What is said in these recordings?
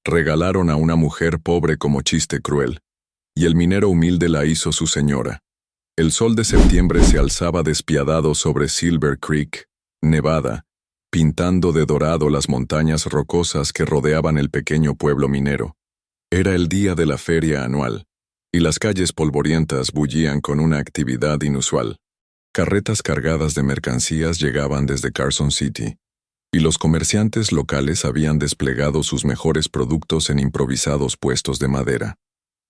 Regalaron a una mujer pobre como chiste cruel, y el minero humilde la hizo su señora. El sol de septiembre se alzaba despiadado sobre Silver Creek, Nevada, pintando de dorado las montañas rocosas que rodeaban el pequeño pueblo minero. Era el día de la feria anual, y las calles polvorientas bullían con una actividad inusual. Carretas cargadas de mercancías llegaban desde Carson City, y los comerciantes locales habían desplegado sus mejores productos en improvisados puestos de madera.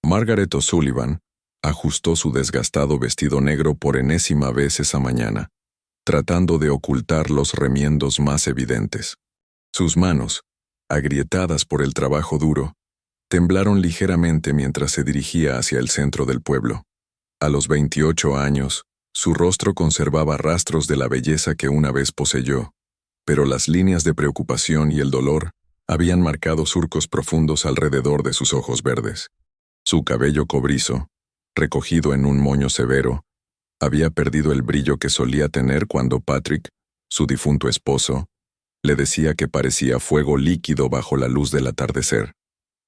Margaret O'Sullivan ajustó su desgastado vestido negro por enésima vez esa mañana, tratando de ocultar los remiendos más evidentes. Sus manos, agrietadas por el trabajo duro, temblaron ligeramente mientras se dirigía hacia el centro del pueblo. A los 28 años, su rostro conservaba rastros de la belleza que una vez poseyó, pero las líneas de preocupación y el dolor habían marcado surcos profundos alrededor de sus ojos verdes. Su cabello cobrizo, recogido en un moño severo, había perdido el brillo que solía tener cuando Patrick, su difunto esposo, le decía que parecía fuego líquido bajo la luz del atardecer.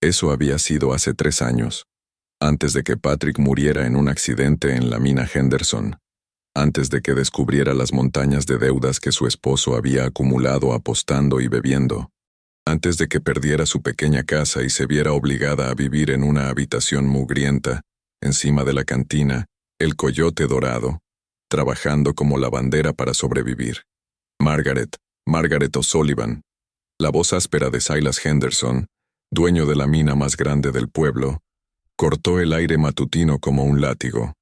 Eso había sido hace 3 años, antes de que Patrick muriera en un accidente en la mina Henderson, antes de que descubriera las montañas de deudas que su esposo había acumulado apostando y bebiendo, antes de que perdiera su pequeña casa y se viera obligada a vivir en una habitación mugrienta, encima de la cantina, el Coyote Dorado, trabajando como lavandera para sobrevivir. Margaret O'Sullivan, la voz áspera de Silas Henderson, dueño de la mina más grande del pueblo, cortó el aire matutino como un látigo.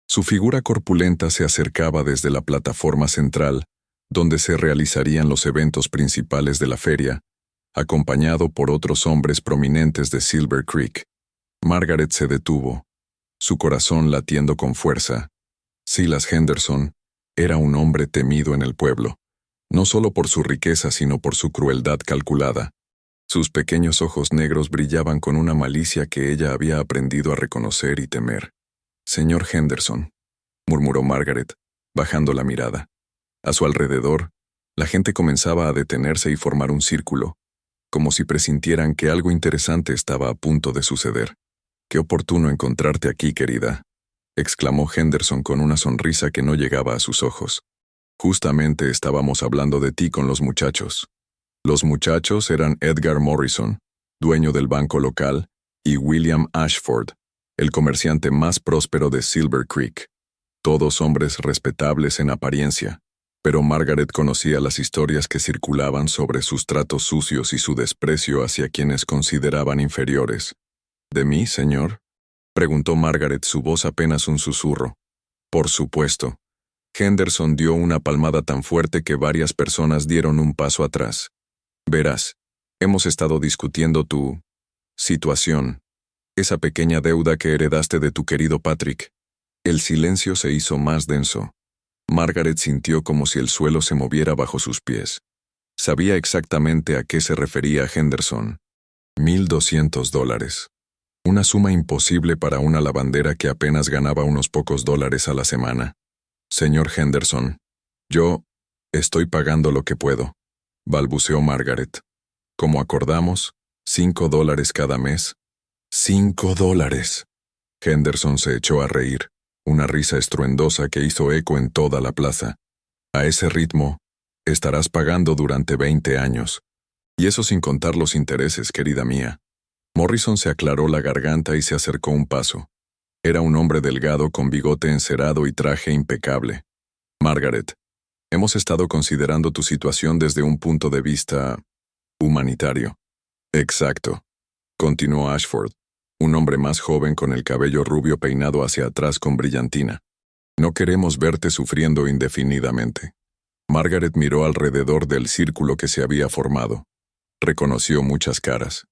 Su figura corpulenta se acercaba desde la plataforma central, donde se realizarían los eventos principales de la feria, acompañado por otros hombres prominentes de Silver Creek. Margaret se detuvo, su corazón latiendo con fuerza. Silas Henderson era un hombre temido en el pueblo, no solo por su riqueza sino por su crueldad calculada. Sus pequeños ojos negros brillaban con una malicia que ella había aprendido a reconocer y temer. «Señor Henderson», murmuró Margaret, bajando la mirada. A su alrededor, la gente comenzaba a detenerse y formar un círculo, como si presintieran que algo interesante estaba a punto de suceder. «Qué oportuno encontrarte aquí, querida», exclamó Henderson con una sonrisa que no llegaba a sus ojos. «Justamente estábamos hablando de ti con los muchachos». Los muchachos eran Edgar Morrison, dueño del banco local, y William Ashford, el comerciante más próspero de Silver Creek. Todos hombres respetables en apariencia, pero Margaret conocía las historias que circulaban sobre sus tratos sucios y su desprecio hacia quienes consideraban inferiores. «¿De mí, señor?», preguntó Margaret, su voz apenas un susurro. «Por supuesto». Henderson dio una palmada tan fuerte que varias personas dieron un paso atrás. «Verás, hemos estado discutiendo tu situación, esa pequeña deuda que heredaste de tu querido Patrick». El silencio se hizo más denso. Margaret sintió como si el suelo se moviera bajo sus pies. Sabía exactamente a qué se refería Henderson. $1,200. Una suma imposible para una lavandera que apenas ganaba unos pocos dólares a la semana. «Señor Henderson, yo estoy pagando lo que puedo», balbuceó Margaret. «Como acordamos, $5 cada mes». $5. Henderson se echó a reír, una risa estruendosa que hizo eco en toda la plaza. «A ese ritmo, estarás pagando durante 20 años. Y eso sin contar los intereses, querida mía». Morrison se aclaró la garganta y se acercó un paso. Era un hombre delgado con bigote encerado y traje impecable. «Margaret, hemos estado considerando tu situación desde un punto de vista humanitario». «Exacto», continuó Ashford, un hombre más joven con el cabello rubio peinado hacia atrás con brillantina. «No queremos verte sufriendo indefinidamente». Margaret miró alrededor del círculo que se había formado. Reconoció muchas caras.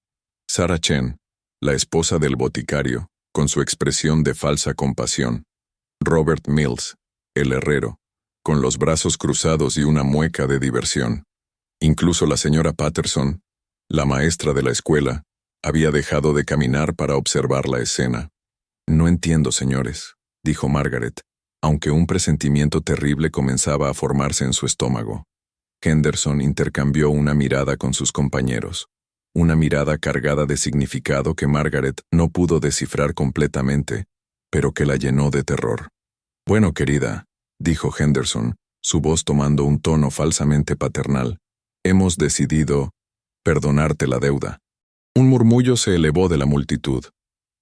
Sarah Chen, la esposa del boticario, con su expresión de falsa compasión. Robert Mills, el herrero, con los brazos cruzados y una mueca de diversión. Incluso la señora Patterson, la maestra de la escuela, había dejado de caminar para observar la escena. «No entiendo, señores», dijo Margaret, aunque un presentimiento terrible comenzaba a formarse en su estómago. Henderson intercambió una mirada con sus compañeros. una mirada cargada de significado que Margaret no pudo descifrar completamente, pero que la llenó de terror. «Bueno, querida», dijo Henderson, su voz tomando un tono falsamente paternal, «hemos decidido perdonarte la deuda». Un murmullo se elevó de la multitud.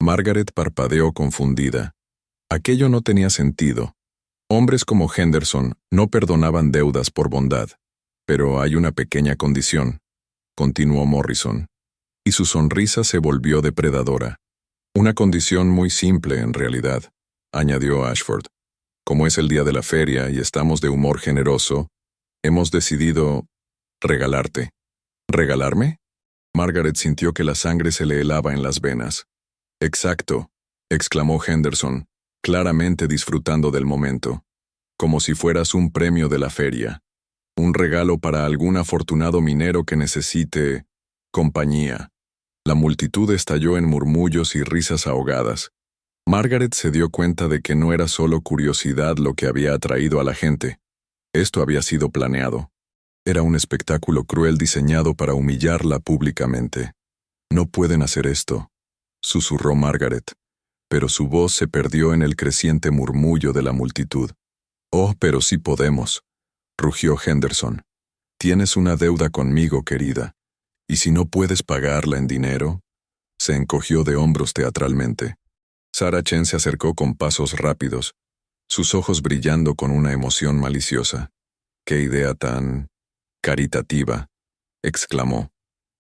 Margaret parpadeó confundida. Aquello no tenía sentido. Hombres como Henderson no perdonaban deudas por bondad. Pero hay una pequeña condición, continuó Morrison, y su sonrisa se volvió depredadora. Una condición muy simple, en realidad, añadió Ashford. Como es el día de la feria y estamos de humor generoso, hemos decidido regalarte. ¿Regalarme? Margaret sintió que la sangre se le helaba en las venas. Exacto, exclamó Henderson, claramente disfrutando del momento. Como si fueras un premio de la feria. Un regalo para algún afortunado minero que necesite compañía. La multitud estalló en murmullos y risas ahogadas. Margaret se dio cuenta de que no era solo curiosidad lo que había atraído a la gente. Esto había sido planeado. Era un espectáculo cruel diseñado para humillarla públicamente. «No pueden hacer esto», susurró Margaret, pero su voz se perdió en el creciente murmullo de la multitud. «Oh, pero sí podemos», rugió Henderson. «Tienes una deuda conmigo, querida, y si no puedes pagarla en dinero...» Se encogió de hombros teatralmente. Sarah Chen se acercó con pasos rápidos, sus ojos brillando con una emoción maliciosa. «¡Qué idea tan caritativa!», exclamó.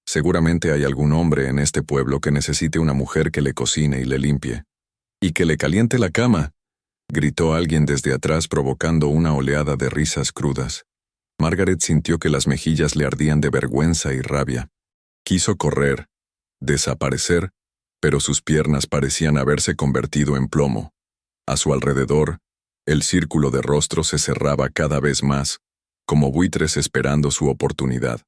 «Seguramente hay algún hombre en este pueblo que necesite una mujer que le cocine y le limpie. ¡Y que le caliente la cama!», gritó alguien desde atrás provocando una oleada de risas crudas. Margaret sintió que las mejillas le ardían de vergüenza y rabia. Quiso correr, desaparecer, pero sus piernas parecían haberse convertido en plomo. A su alrededor, el círculo de rostros se cerraba cada vez más, como buitres esperando su oportunidad.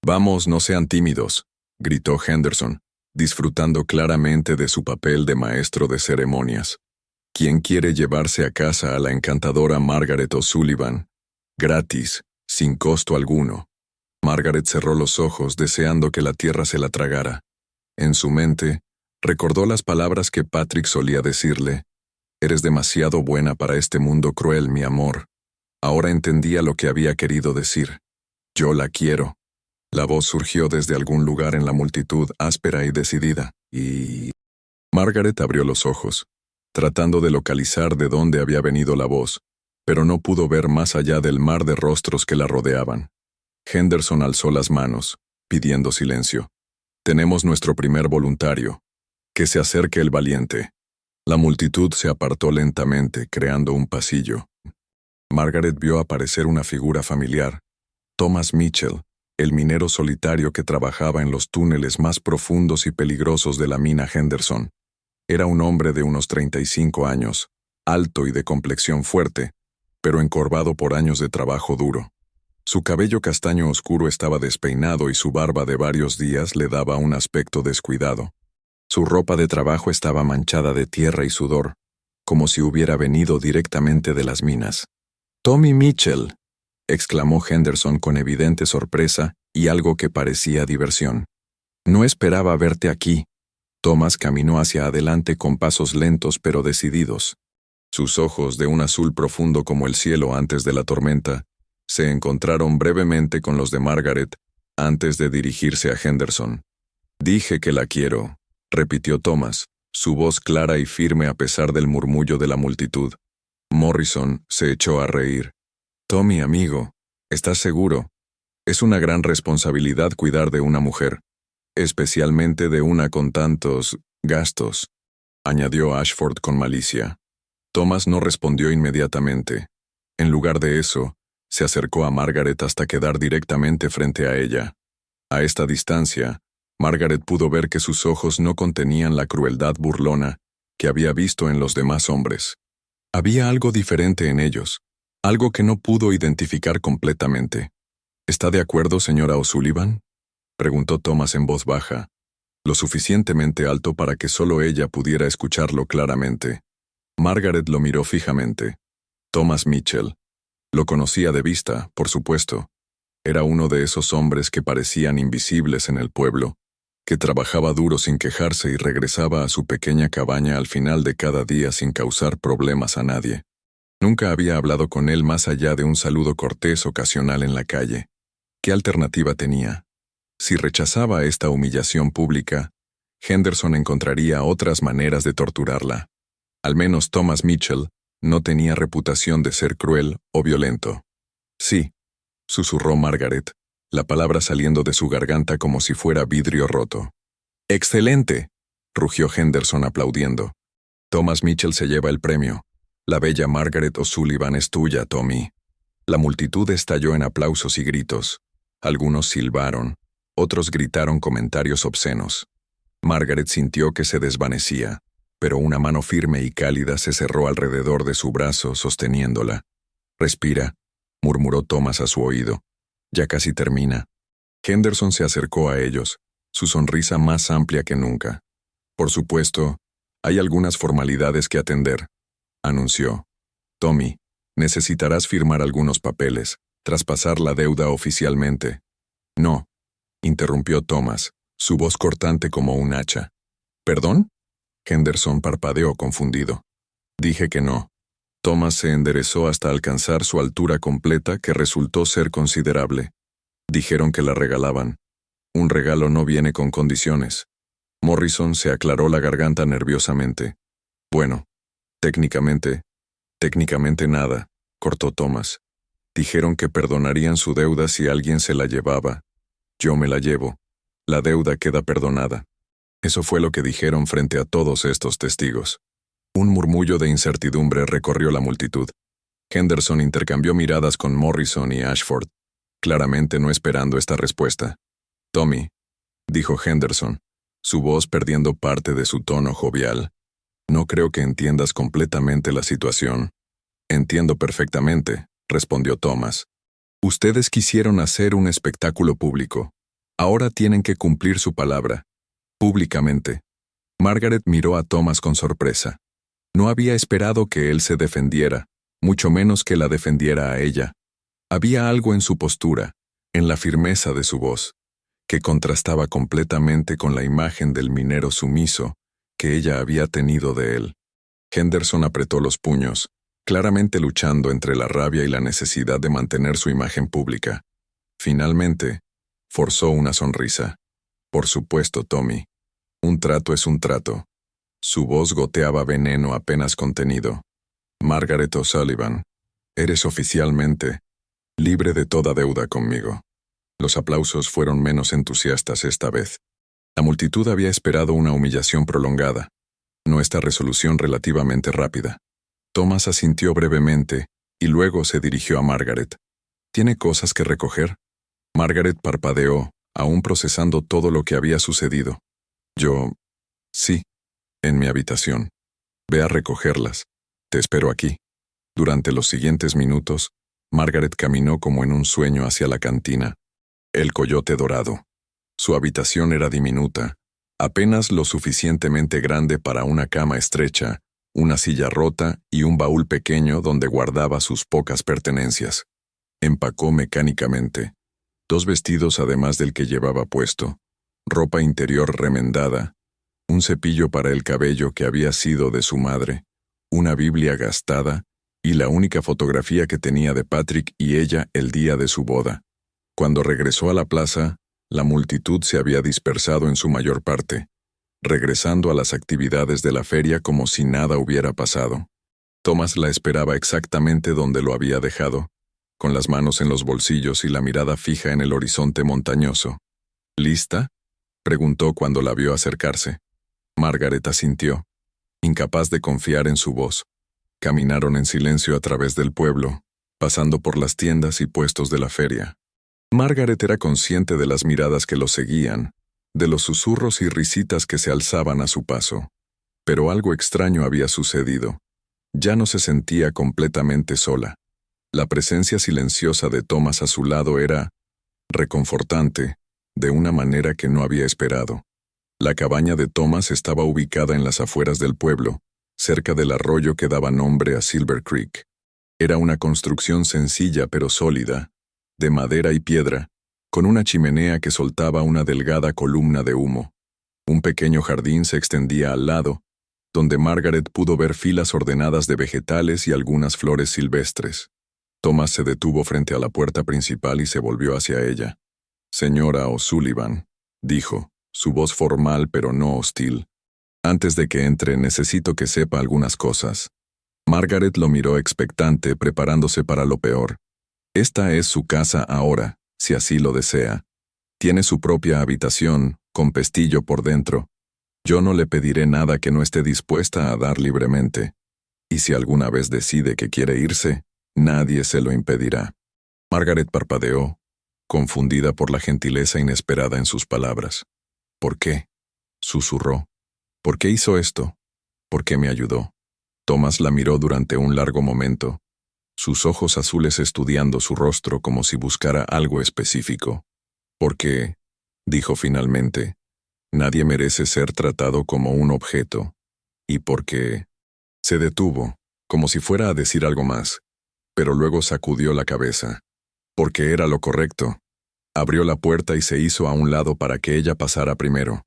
«Vamos, no sean tímidos», gritó Henderson, disfrutando claramente de su papel de maestro de ceremonias. «¿Quién quiere llevarse a casa a la encantadora Margaret O'Sullivan? Gratis, sin costo alguno». Margaret cerró los ojos deseando que la tierra se la tragara. En su mente, recordó las palabras que Patrick solía decirle. «Eres demasiado buena para este mundo cruel, mi amor». Ahora entendía lo que había querido decir. «Yo la quiero». La voz surgió desde algún lugar en la multitud, áspera y decidida, y... Margaret abrió los ojos, tratando de localizar de dónde había venido la voz, pero no pudo ver más allá del mar de rostros que la rodeaban. Henderson alzó las manos, pidiendo silencio. «Tenemos nuestro primer voluntario. Que se acerque el valiente». La multitud se apartó lentamente, creando un pasillo. Margaret vio aparecer una figura familiar, Thomas Mitchell, el minero solitario que trabajaba en los túneles más profundos y peligrosos de la mina Henderson. Era un hombre de unos 35 años, alto y de complexión fuerte, pero encorvado por años de trabajo duro. Su cabello castaño oscuro estaba despeinado y su barba de varios días le daba un aspecto descuidado. Su ropa de trabajo estaba manchada de tierra y sudor, como si hubiera venido directamente de las minas. «Tommy Mitchell», exclamó Henderson con evidente sorpresa y algo que parecía diversión. «No esperaba verte aquí». Thomas caminó hacia adelante con pasos lentos pero decididos. Sus ojos, de un azul profundo como el cielo antes de la tormenta, se encontraron brevemente con los de Margaret antes de dirigirse a Henderson. «Dije que la quiero», repitió Thomas, su voz clara y firme a pesar del murmullo de la multitud. Morrison se echó a reír. «Tommy, amigo, ¿estás seguro? Es una gran responsabilidad cuidar de una mujer, especialmente de una con tantos gastos», añadió Ashford con malicia. Thomas no respondió inmediatamente. En lugar de eso, se acercó a Margaret hasta quedar directamente frente a ella. A esta distancia, Margaret pudo ver que sus ojos no contenían la crueldad burlona que había visto en los demás hombres. Había algo diferente en ellos, algo que no pudo identificar completamente. «¿Está de acuerdo, señora O'Sullivan?», preguntó Thomas en voz baja, lo suficientemente alto para que solo ella pudiera escucharlo claramente. Margaret lo miró fijamente. Thomas Mitchell. Lo conocía de vista, por supuesto. Era uno de esos hombres que parecían invisibles en el pueblo, que trabajaba duro sin quejarse y regresaba a su pequeña cabaña al final de cada día sin causar problemas a nadie. Nunca había hablado con él más allá de un saludo cortés ocasional en la calle. ¿Qué alternativa tenía? Si rechazaba esta humillación pública, Henderson encontraría otras maneras de torturarla. Al menos Thomas Mitchell no tenía reputación de ser cruel o violento. Sí, susurró Margaret, la palabra saliendo de su garganta como si fuera vidrio roto. ¡Excelente!, rugió Henderson aplaudiendo. Thomas Mitchell se lleva el premio. La bella Margaret O'Sullivan es tuya, Tommy. La multitud estalló en aplausos y gritos. Algunos silbaron, otros gritaron comentarios obscenos. Margaret sintió que se desvanecía, pero una mano firme y cálida se cerró alrededor de su brazo, sosteniéndola. «Respira», murmuró Thomas a su oído. «Ya casi termina». Henderson se acercó a ellos, su sonrisa más amplia que nunca. «Por supuesto, hay algunas formalidades que atender», anunció. «Tommy, necesitarás firmar algunos papeles, traspasar la deuda oficialmente». «No», interrumpió Thomas, su voz cortante como un hacha. «¿Perdón?». Henderson parpadeó confundido. «Dije que no». Thomas se enderezó hasta alcanzar su altura completa, que resultó ser considerable. Dijeron que la regalaban. Un regalo no viene con condiciones. Morrison se aclaró la garganta nerviosamente. «Bueno, técnicamente nada», cortó Thomas. «Dijeron que perdonarían su deuda si alguien se la llevaba. Yo me la llevo. La deuda queda perdonada». Eso fue lo que dijeron frente a todos estos testigos. Un murmullo de incertidumbre recorrió la multitud. Henderson intercambió miradas con Morrison y Ashford, claramente no esperando esta respuesta. «Tommy», dijo Henderson, su voz perdiendo parte de su tono jovial, «no creo que entiendas completamente la situación». «Entiendo perfectamente», respondió Thomas. «Ustedes quisieron hacer un espectáculo público. Ahora tienen que cumplir su palabra. Públicamente». Margaret miró a Thomas con sorpresa. No había esperado que él se defendiera, mucho menos que la defendiera a ella. Había algo en su postura, en la firmeza de su voz, que contrastaba completamente con la imagen del minero sumiso que ella había tenido de él. Henderson apretó los puños, claramente luchando entre la rabia y la necesidad de mantener su imagen pública. Finalmente, forzó una sonrisa. «Por supuesto, Tommy. Un trato es un trato». Su voz goteaba veneno apenas contenido. «Margaret O'Sullivan, eres oficialmente libre de toda deuda conmigo». Los aplausos fueron menos entusiastas esta vez. La multitud había esperado una humillación prolongada, no esta resolución relativamente rápida. Thomas asintió brevemente y luego se dirigió a Margaret. «¿Tiene cosas que recoger?». Margaret parpadeó, aún procesando todo lo que había sucedido. «Yo... sí, en mi habitación. Ve a recogerlas. Te espero aquí». Durante los siguientes minutos, Margaret caminó como en un sueño hacia la cantina. El Coyote Dorado. Su habitación era diminuta, apenas lo suficientemente grande para una cama estrecha, una silla rota y un baúl pequeño donde guardaba sus pocas pertenencias. Empacó mecánicamente. 2 vestidos además del que llevaba puesto, ropa interior remendada, un cepillo para el cabello que había sido de su madre, una Biblia gastada y la única fotografía que tenía de Patrick y ella el día de su boda. Cuando regresó a la plaza, la multitud se había dispersado en su mayor parte, regresando a las actividades de la feria como si nada hubiera pasado. Thomas la esperaba exactamente donde lo había dejado, con las manos en los bolsillos y la mirada fija en el horizonte montañoso. «¿Lista?», preguntó cuando la vio acercarse. Margaret asintió, incapaz de confiar en su voz. Caminaron en silencio a través del pueblo, pasando por las tiendas y puestos de la feria. Margaret era consciente de las miradas que lo seguían, de los susurros y risitas que se alzaban a su paso. Pero algo extraño había sucedido. Ya no se sentía completamente sola. La presencia silenciosa de Thomas a su lado era reconfortante, de una manera que no había esperado. La cabaña de Thomas estaba ubicada en las afueras del pueblo, cerca del arroyo que daba nombre a Silver Creek. Era una construcción sencilla pero sólida, de madera y piedra, con una chimenea que soltaba una delgada columna de humo. Un pequeño jardín se extendía al lado, donde Margaret pudo ver filas ordenadas de vegetales y algunas flores silvestres. Thomas se detuvo frente a la puerta principal y se volvió hacia ella. «Señora O'Sullivan», dijo, su voz formal pero no hostil. «Antes de que entre, necesito que sepa algunas cosas». Margaret lo miró expectante, preparándose para lo peor. «Esta es su casa ahora, si así lo desea. Tiene su propia habitación, con pestillo por dentro. Yo no le pediré nada que no esté dispuesta a dar libremente. Y si alguna vez decide que quiere irse, nadie se lo impedirá». Margaret parpadeó, confundida por la gentileza inesperada en sus palabras. «¿Por qué?», susurró. «¿Por qué hizo esto? ¿Por qué me ayudó?». Thomas la miró durante un largo momento, sus ojos azules estudiando su rostro como si buscara algo específico. «Porque», dijo finalmente, «nadie merece ser tratado como un objeto. Y porque…». Se detuvo, como si fuera a decir algo más, pero luego sacudió la cabeza. Porque era lo correcto. Abrió la puerta y se hizo a un lado para que ella pasara primero.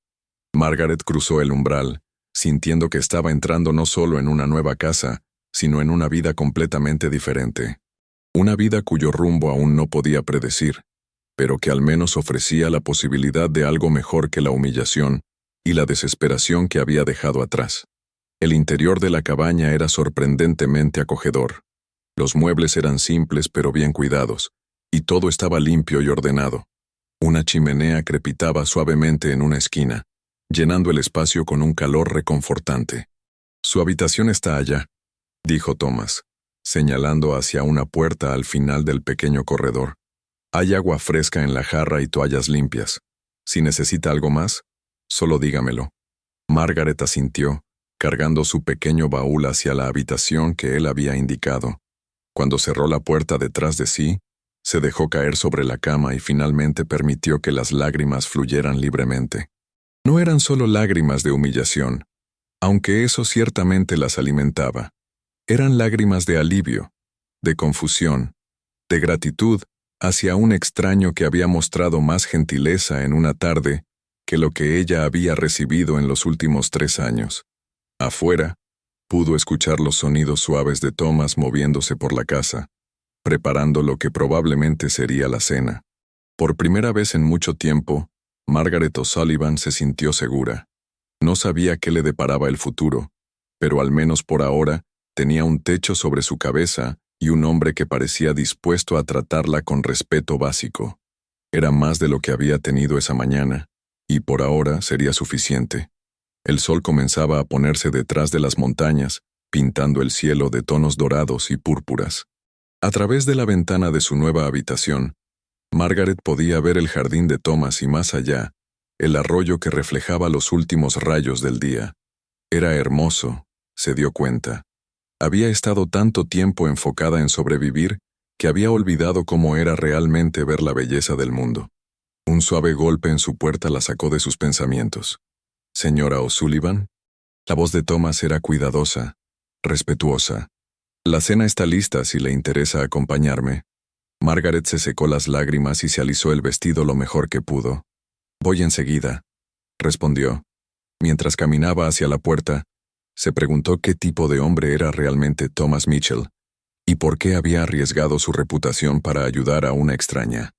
Margaret cruzó el umbral, sintiendo que estaba entrando no solo en una nueva casa, sino en una vida completamente diferente. Una vida cuyo rumbo aún no podía predecir, pero que al menos ofrecía la posibilidad de algo mejor que la humillación y la desesperación que había dejado atrás. El interior de la cabaña era sorprendentemente acogedor. Los muebles eran simples pero bien cuidados, y todo estaba limpio y ordenado. Una chimenea crepitaba suavemente en una esquina, llenando el espacio con un calor reconfortante. «Su habitación está allá», dijo Thomas, señalando hacia una puerta al final del pequeño corredor. «Hay agua fresca en la jarra y toallas limpias. Si necesita algo más, solo dígamelo». Margaret asintió, cargando su pequeño baúl hacia la habitación que él había indicado. Cuando cerró la puerta detrás de sí, se dejó caer sobre la cama y finalmente permitió que las lágrimas fluyeran libremente. No eran solo lágrimas de humillación, aunque eso ciertamente las alimentaba. Eran lágrimas de alivio, de confusión, de gratitud hacia un extraño que había mostrado más gentileza en una tarde que lo que ella había recibido en los últimos 3 años. Afuera, pudo escuchar los sonidos suaves de Thomas moviéndose por la casa, preparando lo que probablemente sería la cena. Por primera vez en mucho tiempo, Margaret O'Sullivan se sintió segura. No sabía qué le deparaba el futuro, pero al menos por ahora tenía un techo sobre su cabeza y un hombre que parecía dispuesto a tratarla con respeto básico. Era más de lo que había tenido esa mañana, y por ahora sería suficiente. El sol comenzaba a ponerse detrás de las montañas, pintando el cielo de tonos dorados y púrpuras. A través de la ventana de su nueva habitación, Margaret podía ver el jardín de Thomas y más allá, el arroyo que reflejaba los últimos rayos del día. Era hermoso, se dio cuenta. Había estado tanto tiempo enfocada en sobrevivir que había olvidado cómo era realmente ver la belleza del mundo. Un suave golpe en su puerta la sacó de sus pensamientos. «¿Señora O'Sullivan?». La voz de Thomas era cuidadosa, respetuosa. «La cena está lista si le interesa acompañarme». Margaret se secó las lágrimas y se alisó el vestido lo mejor que pudo. «Voy enseguida», respondió. Mientras caminaba hacia la puerta, se preguntó qué tipo de hombre era realmente Thomas Mitchell y por qué había arriesgado su reputación para ayudar a una extraña.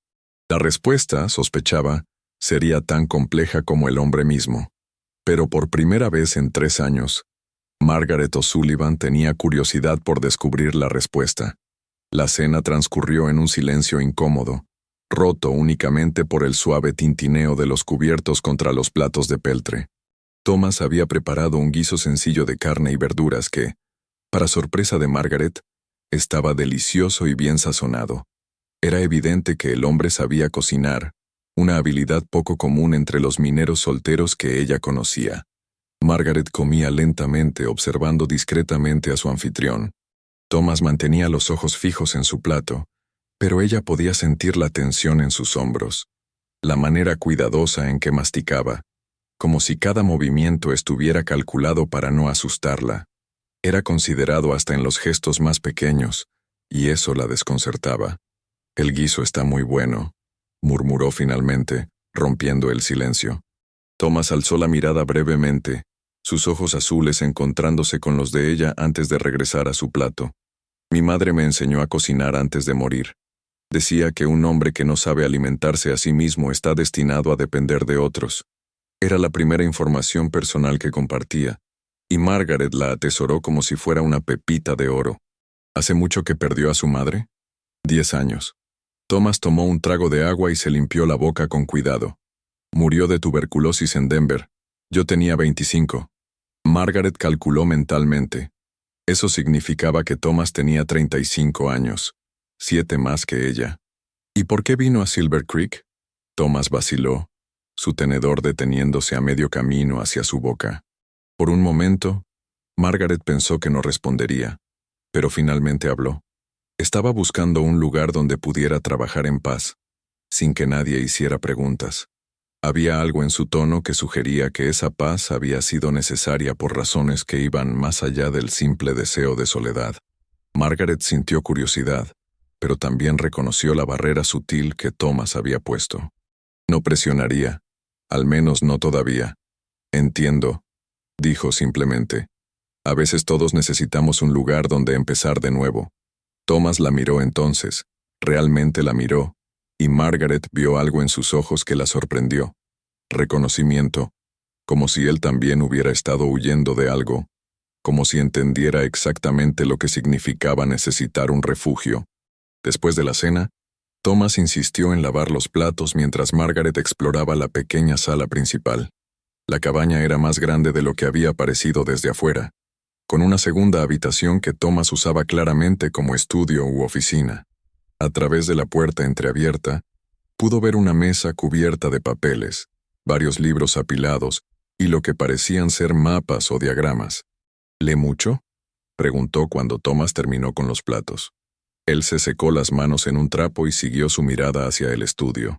La respuesta, sospechaba, sería tan compleja como el hombre mismo. Pero por primera vez en 3 años, Margaret O'Sullivan tenía curiosidad por descubrir la respuesta. La cena transcurrió en un silencio incómodo, roto únicamente por el suave tintineo de los cubiertos contra los platos de peltre. Thomas había preparado un guiso sencillo de carne y verduras que, para sorpresa de Margaret, estaba delicioso y bien sazonado. Era evidente que el hombre sabía cocinar, una habilidad poco común entre los mineros solteros que ella conocía. Margaret comía lentamente, observando discretamente a su anfitrión. Thomas mantenía los ojos fijos en su plato, pero ella podía sentir la tensión en sus hombros, la manera cuidadosa en que masticaba, como si cada movimiento estuviera calculado para no asustarla. Era considerado hasta en los gestos más pequeños, y eso la desconcertaba. «El guiso está muy bueno», murmuró finalmente, rompiendo el silencio. Thomas alzó la mirada brevemente, sus ojos azules encontrándose con los de ella antes de regresar a su plato. Mi madre me enseñó a cocinar antes de morir. Decía que un hombre que no sabe alimentarse a sí mismo está destinado a depender de otros. Era la primera información personal que compartía, y Margaret la atesoró como si fuera una pepita de oro. ¿Hace mucho que perdió a su madre? 10 años. Thomas tomó un trago de agua y se limpió la boca con cuidado. Murió de tuberculosis en Denver. Yo tenía 25. Margaret calculó mentalmente. Eso significaba que Thomas tenía 35 años, 7 más que ella. ¿Y por qué vino a Silver Creek? Thomas vaciló, su tenedor deteniéndose a medio camino hacia su boca. Por un momento, Margaret pensó que no respondería, pero finalmente habló. Estaba buscando un lugar donde pudiera trabajar en paz, sin que nadie hiciera preguntas. Había algo en su tono que sugería que esa paz había sido necesaria por razones que iban más allá del simple deseo de soledad. Margaret sintió curiosidad, pero también reconoció la barrera sutil que Thomas había puesto. No presionaría, al menos no todavía. Entiendo, dijo simplemente. A veces todos necesitamos un lugar donde empezar de nuevo. Thomas la miró entonces, realmente la miró, y Margaret vio algo en sus ojos que la sorprendió. Reconocimiento, como si él también hubiera estado huyendo de algo, como si entendiera exactamente lo que significaba necesitar un refugio. Después de la cena, Thomas insistió en lavar los platos mientras Margaret exploraba la pequeña sala principal. La cabaña era más grande de lo que había parecido desde afuera, con una segunda habitación que Thomas usaba claramente como estudio u oficina. A través de la puerta entreabierta, pudo ver una mesa cubierta de papeles, varios libros apilados y lo que parecían ser mapas o diagramas. ¿Lee mucho?, preguntó cuando Thomas terminó con los platos. Él se secó las manos en un trapo y siguió su mirada hacia el estudio.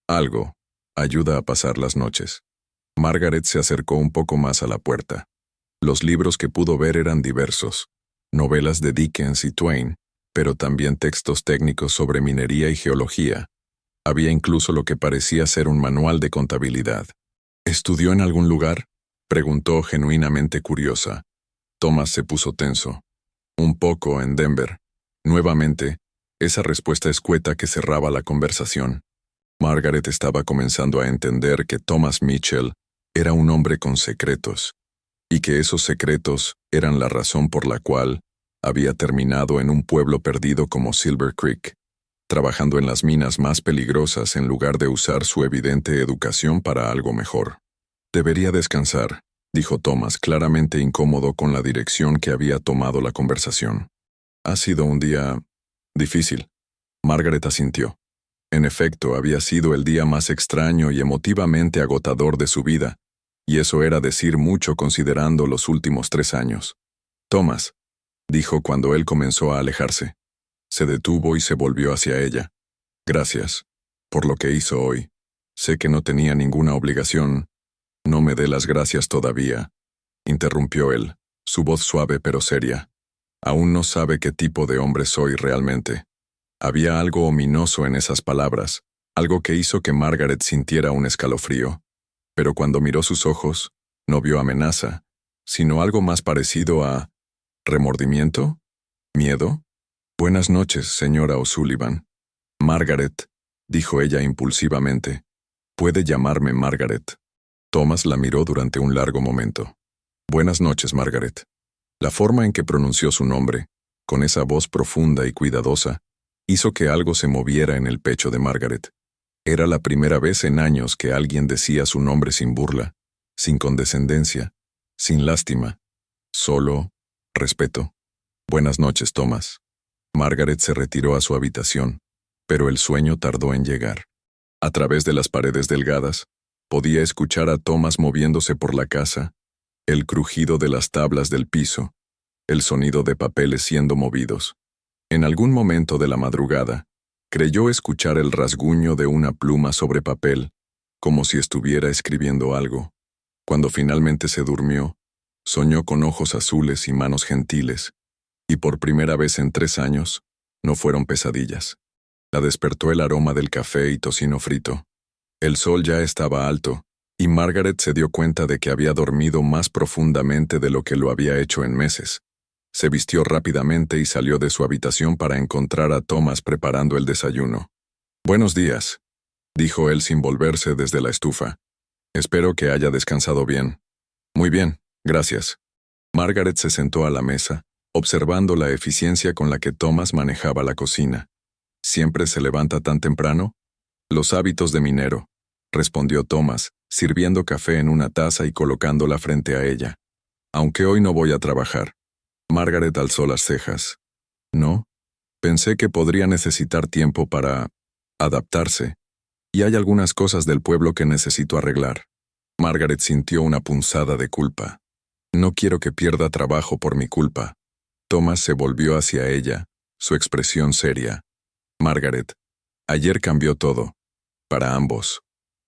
Algo. Ayuda a pasar las noches. Margaret se acercó un poco más a la puerta. Los libros que pudo ver eran diversos. Novelas de Dickens y Twain, pero también textos técnicos sobre minería y geología. Había incluso lo que parecía ser un manual de contabilidad. ¿Estudió en algún lugar?, preguntó genuinamente curiosa. Thomas se puso tenso. Un poco en Denver. Nuevamente, esa respuesta escueta que cerraba la conversación. Margaret estaba comenzando a entender que Thomas Mitchell era un hombre con secretos, y que esos secretos eran la razón por la cual había terminado en un pueblo perdido como Silver Creek, trabajando en las minas más peligrosas en lugar de usar su evidente educación para algo mejor. Debería descansar, dijo Thomas, claramente incómodo con la dirección que había tomado la conversación. Ha sido un día difícil. Margaret asintió. En efecto, había sido el día más extraño y emotivamente agotador de su vida, y eso era decir mucho considerando los últimos 3 años. Thomas, dijo cuando él comenzó a alejarse. Se detuvo y se volvió hacia ella. Gracias, por lo que hizo hoy. Sé que no tenía ninguna obligación. No me dé las gracias todavía, interrumpió él, su voz suave pero seria. Aún no sabe qué tipo de hombre soy realmente. Había algo ominoso en esas palabras, algo que hizo que Margaret sintiera un escalofrío. Pero cuando miró sus ojos, no vio amenaza, sino algo más parecido a ¿remordimiento? ¿Miedo? Buenas noches, señora O'Sullivan. Margaret, dijo ella impulsivamente. Puede llamarme Margaret. Thomas la miró durante un largo momento. Buenas noches, Margaret. La forma en que pronunció su nombre, con esa voz profunda y cuidadosa, hizo que algo se moviera en el pecho de Margaret. Era la primera vez en años que alguien decía su nombre sin burla, sin condescendencia, sin lástima, solo respeto. Buenas noches, Thomas. Margaret se retiró a su habitación, pero el sueño tardó en llegar. A través de las paredes delgadas, podía escuchar a Thomas moviéndose por la casa, el crujido de las tablas del piso, el sonido de papeles siendo movidos. En algún momento de la madrugada, creyó escuchar el rasguño de una pluma sobre papel, como si estuviera escribiendo algo. Cuando finalmente se durmió, soñó con ojos azules y manos gentiles, y por primera vez en 3 años, no fueron pesadillas. La despertó el aroma del café y tocino frito. El sol ya estaba alto, y Margaret se dio cuenta de que había dormido más profundamente de lo que lo había hecho en meses. Se vistió rápidamente y salió de su habitación para encontrar a Thomas preparando el desayuno. «Buenos días», dijo él sin volverse desde la estufa. «Espero que haya descansado bien». «Muy bien, gracias». Margaret se sentó a la mesa, observando la eficiencia con la que Thomas manejaba la cocina. «¿Siempre se levanta tan temprano?» «Los hábitos de minero», respondió Thomas, sirviendo café en una taza y colocándola frente a ella. «Aunque hoy no voy a trabajar». Margaret alzó las cejas. «¿No? Pensé que podría necesitar tiempo para adaptarse, y hay algunas cosas del pueblo que necesito arreglar». Margaret sintió una punzada de culpa. «No quiero que pierda trabajo por mi culpa». Thomas se volvió hacia ella, su expresión seria. «Margaret, ayer cambió todo. Para ambos.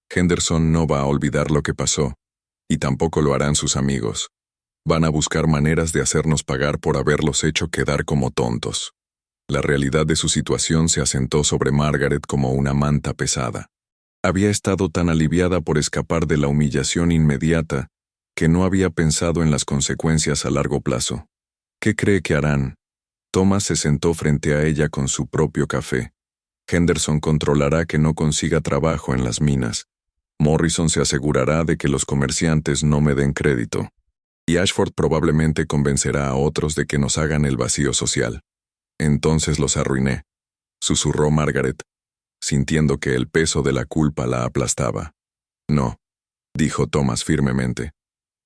Henderson no va a olvidar lo que pasó, y tampoco lo harán sus amigos. Van a buscar maneras de hacernos pagar por haberlos hecho quedar como tontos». La realidad de su situación se asentó sobre Margaret como una manta pesada. Había estado tan aliviada por escapar de la humillación inmediata que no había pensado en las consecuencias a largo plazo. «¿Qué cree que harán?» Thomas se sentó frente a ella con su propio café. «Henderson controlará que no consiga trabajo en las minas. Morrison se asegurará de que los comerciantes no me den crédito. Y Ashford probablemente convencerá a otros de que nos hagan el vacío social. Entonces los arruiné», susurró Margaret, sintiendo que el peso de la culpa la aplastaba. «No», dijo Thomas firmemente.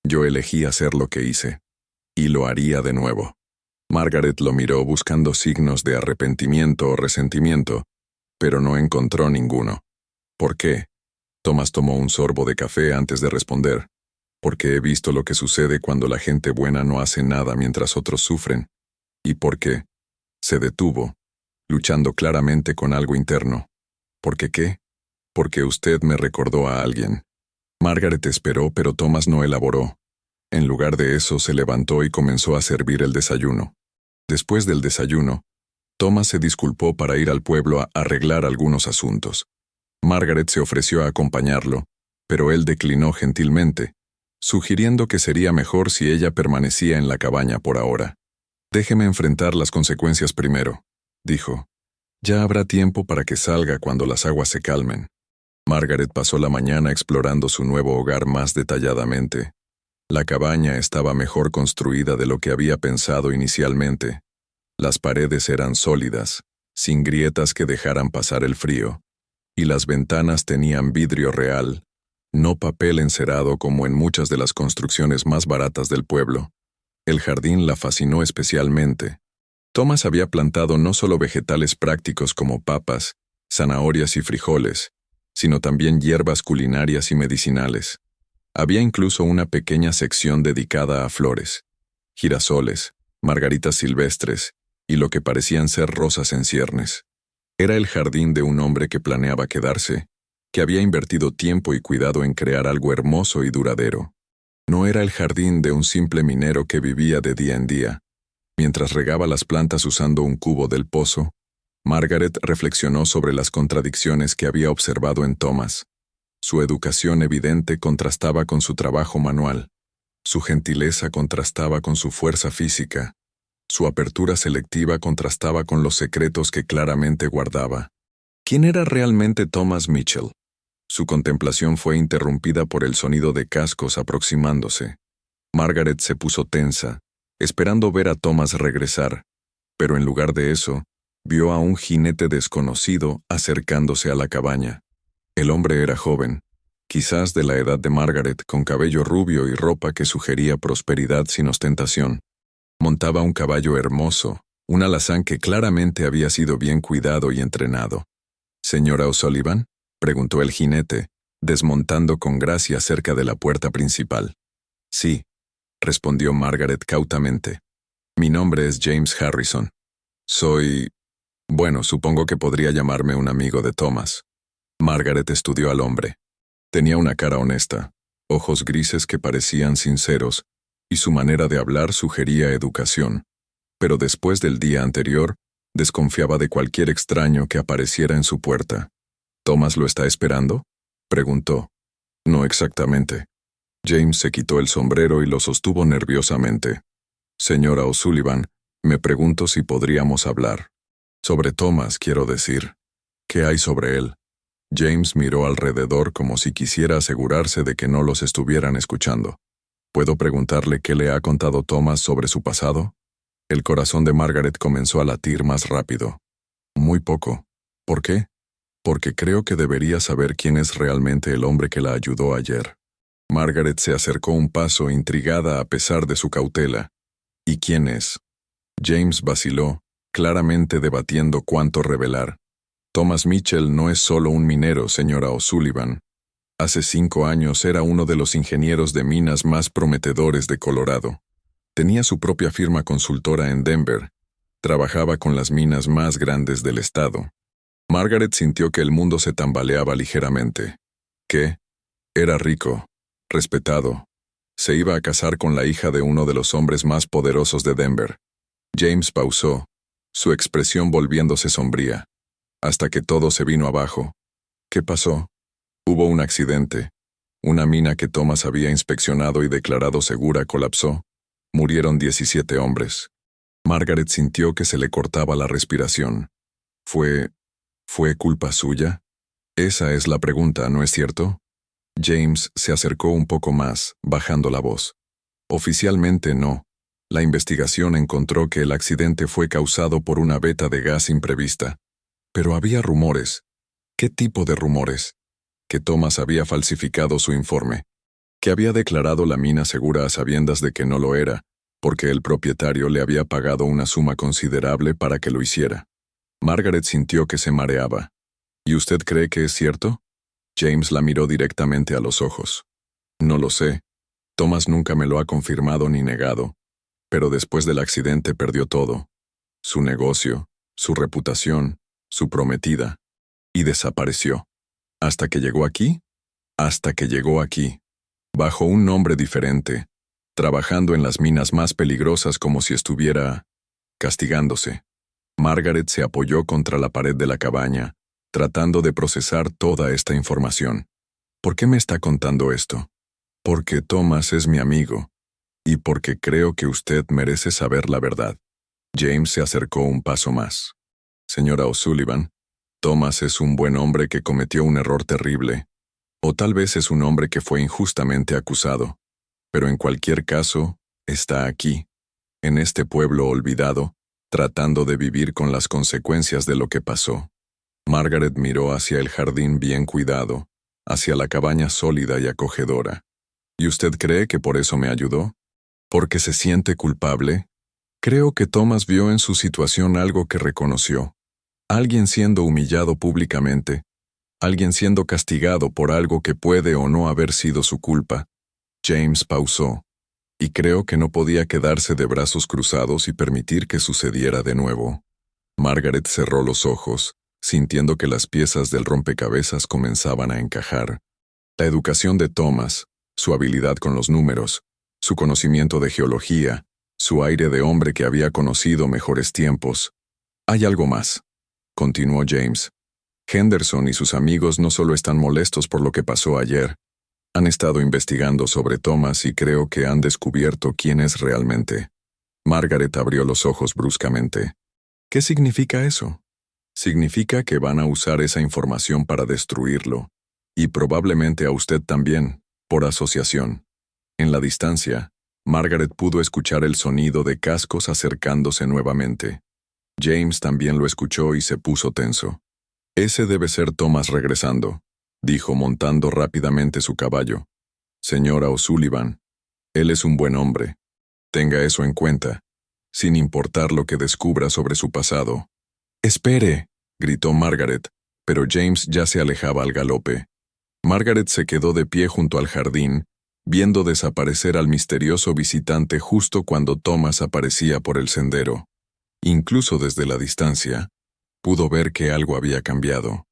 «Yo elegí hacer lo que hice, y lo haría de nuevo». Margaret lo miró buscando signos de arrepentimiento o resentimiento, pero no encontró ninguno. «¿Por qué?» Thomas tomó un sorbo de café antes de responder. «Porque he visto lo que sucede cuando la gente buena no hace nada mientras otros sufren. ¿Y por qué?» Se detuvo, luchando claramente con algo interno. «¿Por qué qué?» «Porque usted me recordó a alguien». Margaret esperó, pero Thomas no elaboró. En lugar de eso, se levantó y comenzó a servir el desayuno. Después del desayuno, Thomas se disculpó para ir al pueblo a arreglar algunos asuntos. Margaret se ofreció a acompañarlo, pero él declinó gentilmente, sugiriendo que sería mejor si ella permanecía en la cabaña por ahora. «Déjeme enfrentar las consecuencias primero», dijo. «Ya habrá tiempo para que salga cuando las aguas se calmen». Margaret pasó la mañana explorando su nuevo hogar más detalladamente. La cabaña estaba mejor construida de lo que había pensado inicialmente. Las paredes eran sólidas, sin grietas que dejaran pasar el frío, y las ventanas tenían vidrio real, no papel encerado como en muchas de las construcciones más baratas del pueblo. El jardín la fascinó especialmente. Thomas había plantado no solo vegetales prácticos como papas, zanahorias y frijoles, sino también hierbas culinarias y medicinales. Había incluso una pequeña sección dedicada a flores, girasoles, margaritas silvestres y lo que parecían ser rosas en ciernes. Era el jardín de un hombre que planeaba quedarse, que había invertido tiempo y cuidado en crear algo hermoso y duradero. No era el jardín de un simple minero que vivía de día en día. Mientras regaba las plantas usando un cubo del pozo, Margaret reflexionó sobre las contradicciones que había observado en Thomas. Su educación evidente contrastaba con su trabajo manual. Su gentileza contrastaba con su fuerza física. Su apertura selectiva contrastaba con los secretos que claramente guardaba. ¿Quién era realmente Thomas Mitchell? Su contemplación fue interrumpida por el sonido de cascos aproximándose. Margaret se puso tensa, esperando ver a Thomas regresar, pero en lugar de eso, vio a un jinete desconocido acercándose a la cabaña. El hombre era joven, quizás de la edad de Margaret, con cabello rubio y ropa que sugería prosperidad sin ostentación. Montaba un caballo hermoso, un alazán que claramente había sido bien cuidado y entrenado. «¿Señora O'Sullivan?», preguntó el jinete, desmontando con gracia cerca de la puerta principal. «Sí», respondió Margaret cautamente. «Mi nombre es James Harrison. Soy... bueno, supongo que podría llamarme un amigo de Thomas». Margaret estudió al hombre. Tenía una cara honesta, ojos grises que parecían sinceros, y su manera de hablar sugería educación. Pero después del día anterior, Desconfiaba de cualquier extraño que apareciera en su puerta. ¿Thomas lo está esperando?, preguntó. No exactamente. James se quitó el sombrero y lo sostuvo nerviosamente. Señora O'Sullivan, me pregunto si podríamos hablar. Sobre Thomas, quiero decir. ¿Qué hay sobre él? James miró alrededor como si quisiera asegurarse de que no los estuvieran escuchando. ¿Puedo preguntarle qué le ha contado Thomas sobre su pasado? El corazón de Margaret comenzó a latir más rápido. Muy poco. ¿Por qué? Porque creo que debería saber quién es realmente el hombre que la ayudó ayer. Margaret se acercó un paso, intrigada a pesar de su cautela. ¿Y quién es? James vaciló, claramente debatiendo cuánto revelar. Thomas Mitchell no es solo un minero, señora O'Sullivan. Hace 5 años era uno de los ingenieros de minas más prometedores de Colorado. Tenía su propia firma consultora en Denver. Trabajaba con las minas más grandes del estado. Margaret sintió que el mundo se tambaleaba ligeramente. ¿Qué? Era rico, respetado. Se iba a casar con la hija de uno de los hombres más poderosos de Denver. James pausó, su expresión volviéndose sombría. Hasta que todo se vino abajo. ¿Qué pasó? Hubo un accidente. Una mina que Thomas había inspeccionado y declarado segura colapsó. Murieron 17 hombres. Margaret sintió que se le cortaba la respiración. ¿Fue culpa suya? Esa es la pregunta, ¿no es cierto? James se acercó un poco más, bajando la voz. Oficialmente no. La investigación encontró que el accidente fue causado por una veta de gas imprevista. Pero había rumores. ¿Qué tipo de rumores? Que Thomas había falsificado su informe. Que había declarado la mina segura a sabiendas de que no lo era, porque el propietario le había pagado una suma considerable para que lo hiciera. Margaret sintió que se mareaba. ¿Y usted cree que es cierto? James la miró directamente a los ojos. No lo sé. Thomas nunca me lo ha confirmado ni negado. Pero después del accidente perdió todo. Su negocio, su reputación, su prometida. Y desapareció. ¿Hasta que llegó aquí? Hasta que llegó aquí. Bajo un nombre diferente. Trabajando en las minas más peligrosas como si estuviera castigándose. Margaret se apoyó contra la pared de la cabaña, tratando de procesar toda esta información. ¿Por qué me está contando esto? Porque Thomas es mi amigo, y porque creo que usted merece saber la verdad. James se acercó un paso más. Señora O'Sullivan, Thomas es un buen hombre que cometió un error terrible, o tal vez es un hombre que fue injustamente acusado, pero en cualquier caso, está aquí, en este pueblo olvidado, tratando de vivir con las consecuencias de lo que pasó. Margaret miró hacia el jardín bien cuidado, hacia la cabaña sólida y acogedora. ¿Y usted cree que por eso me ayudó? ¿Porque se siente culpable? Creo que Thomas vio en su situación algo que reconoció. Alguien siendo humillado públicamente, alguien siendo castigado por algo que puede o no haber sido su culpa. James pausó, y creo que no podía quedarse de brazos cruzados y permitir que sucediera de nuevo. Margaret cerró los ojos, sintiendo que las piezas del rompecabezas comenzaban a encajar. La educación de Thomas, su habilidad con los números, su conocimiento de geología, su aire de hombre que había conocido mejores tiempos. Hay algo más, continuó James. Henderson y sus amigos no solo están molestos por lo que pasó ayer, han estado investigando sobre Thomas y creo que han descubierto quién es realmente. Margaret abrió los ojos bruscamente. ¿Qué significa eso? Significa que van a usar esa información para destruirlo, y probablemente a usted también, por asociación. En la distancia, Margaret pudo escuchar el sonido de cascos acercándose nuevamente. James también lo escuchó y se puso tenso. Ese debe ser Thomas regresando, dijo montando rápidamente su caballo. Señora O'Sullivan, él es un buen hombre. Tenga eso en cuenta, sin importar lo que descubra sobre su pasado. «Espere», gritó Margaret, pero James ya se alejaba al galope. Margaret se quedó de pie junto al jardín, viendo desaparecer al misterioso visitante justo cuando Thomas aparecía por el sendero. Incluso desde la distancia, pudo ver que algo había cambiado.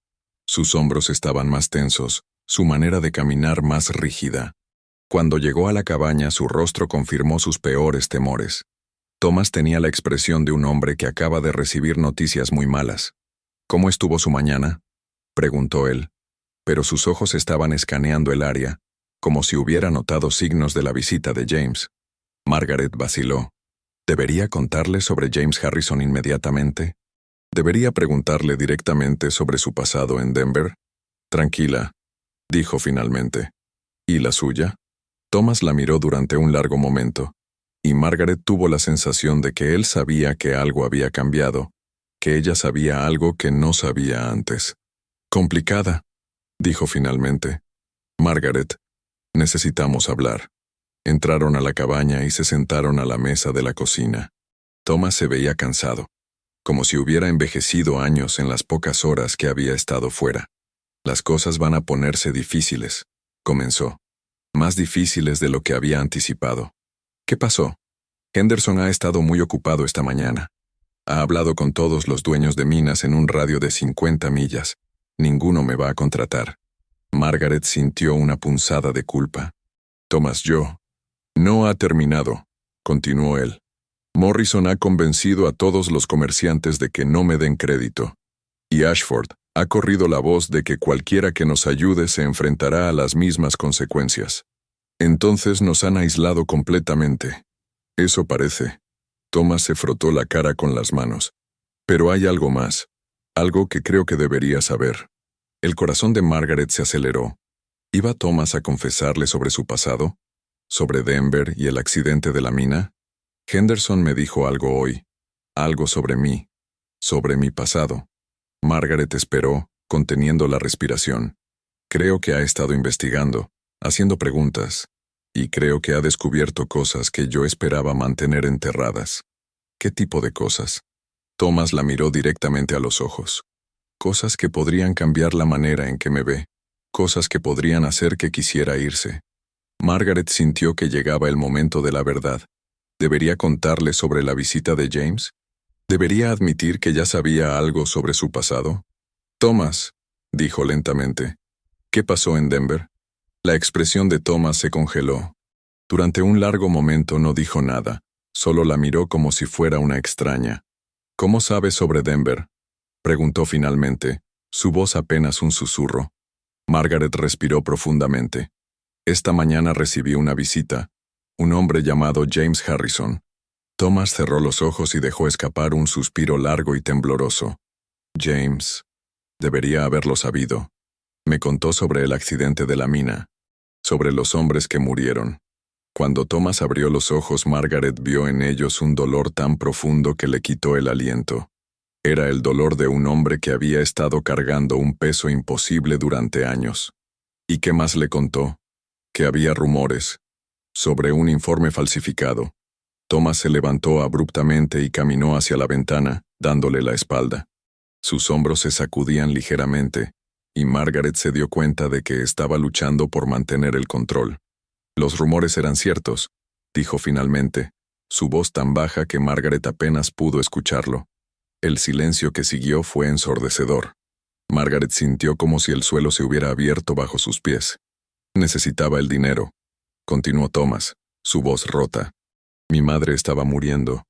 Sus hombros estaban más tensos, su manera de caminar más rígida. Cuando llegó a la cabaña, su rostro confirmó sus peores temores. Thomas tenía la expresión de un hombre que acaba de recibir noticias muy malas. ¿Cómo estuvo su mañana?, preguntó él, pero sus ojos estaban escaneando el área, como si hubiera notado signos de la visita de James. Margaret vaciló. ¿Debería contarle sobre James Harrison inmediatamente? ¿Debería preguntarle directamente sobre su pasado en Denver? Tranquila, dijo finalmente. ¿Y la suya? Thomas la miró durante un largo momento, y Margaret tuvo la sensación de que él sabía que algo había cambiado, que ella sabía algo que no sabía antes. Complicada, dijo finalmente. Margaret, necesitamos hablar. Entraron a la cabaña y se sentaron a la mesa de la cocina. Thomas se veía cansado, como si hubiera envejecido años en las pocas horas que había estado fuera. Las cosas van a ponerse difíciles, comenzó. Más difíciles de lo que había anticipado. ¿Qué pasó? Henderson ha estado muy ocupado esta mañana. Ha hablado con todos los dueños de minas en un radio de 50 millas. Ninguno me va a contratar. Margaret sintió una punzada de culpa. Thomas, no ha terminado, continuó él. Morrison ha convencido a todos los comerciantes de que no me den crédito. Y Ashford ha corrido la voz de que cualquiera que nos ayude se enfrentará a las mismas consecuencias. Entonces nos han aislado completamente. Eso parece. Thomas se frotó la cara con las manos. Pero hay algo más. Algo que creo que debería saber. El corazón de Margaret se aceleró. ¿Iba Thomas a confesarle sobre su pasado? ¿Sobre Denver y el accidente de la mina? Henderson me dijo algo hoy. Algo sobre mí. Sobre mi pasado. Margaret esperó, conteniendo la respiración. Creo que ha estado investigando, haciendo preguntas, y creo que ha descubierto cosas que yo esperaba mantener enterradas. ¿Qué tipo de cosas? Thomas la miró directamente a los ojos. Cosas que podrían cambiar la manera en que me ve. Cosas que podrían hacer que quisiera irse. Margaret sintió que llegaba el momento de la verdad. ¿Debería contarle sobre la visita de James? ¿Debería admitir que ya sabía algo sobre su pasado? Thomas, dijo lentamente. ¿Qué pasó en Denver? La expresión de Thomas se congeló. Durante un largo momento no dijo nada, solo la miró como si fuera una extraña. ¿Cómo sabes sobre Denver?, preguntó finalmente, su voz apenas un susurro. Margaret respiró profundamente. Esta mañana recibí una visita, un hombre llamado James Harrison. Thomas cerró los ojos y dejó escapar un suspiro largo y tembloroso. James. Debería haberlo sabido. Me contó sobre el accidente de la mina, sobre los hombres que murieron. Cuando Thomas abrió los ojos, Margaret vio en ellos un dolor tan profundo que le quitó el aliento. Era el dolor de un hombre que había estado cargando un peso imposible durante años. ¿Y qué más le contó? Que había rumores sobre un informe falsificado. Thomas se levantó abruptamente y caminó hacia la ventana, dándole la espalda. Sus hombros se sacudían ligeramente, y Margaret se dio cuenta de que estaba luchando por mantener el control. Los rumores eran ciertos, dijo finalmente, su voz tan baja que Margaret apenas pudo escucharlo. El silencio que siguió fue ensordecedor. Margaret sintió como si el suelo se hubiera abierto bajo sus pies. Necesitaba el dinero, continuó Thomas, su voz rota. Mi madre estaba muriendo,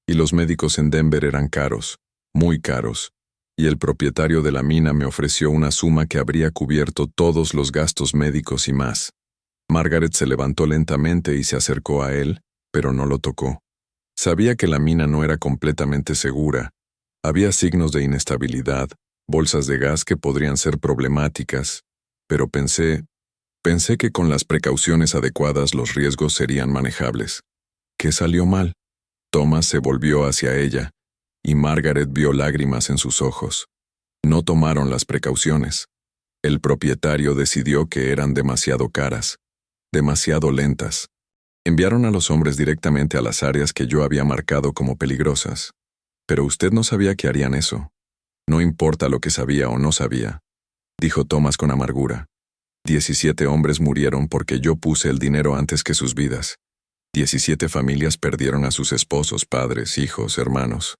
y los médicos en Denver eran caros, muy caros, y el propietario de la mina me ofreció una suma que habría cubierto todos los gastos médicos y más. Margaret se levantó lentamente y se acercó a él, pero no lo tocó. Sabía que la mina no era completamente segura. Había signos de inestabilidad, bolsas de gas que podrían ser problemáticas, pero pensé que con las precauciones adecuadas los riesgos serían manejables. ¿Qué salió mal? Thomas se volvió hacia ella, y Margaret vio lágrimas en sus ojos. No tomaron las precauciones. El propietario decidió que eran demasiado caras, demasiado lentas. Enviaron a los hombres directamente a las áreas que yo había marcado como peligrosas. Pero usted no sabía que harían eso. No importa lo que sabía o no sabía, dijo Thomas con amargura. 17 hombres murieron porque yo puse el dinero antes que sus vidas. 17 familias perdieron a sus esposos, padres, hijos, hermanos.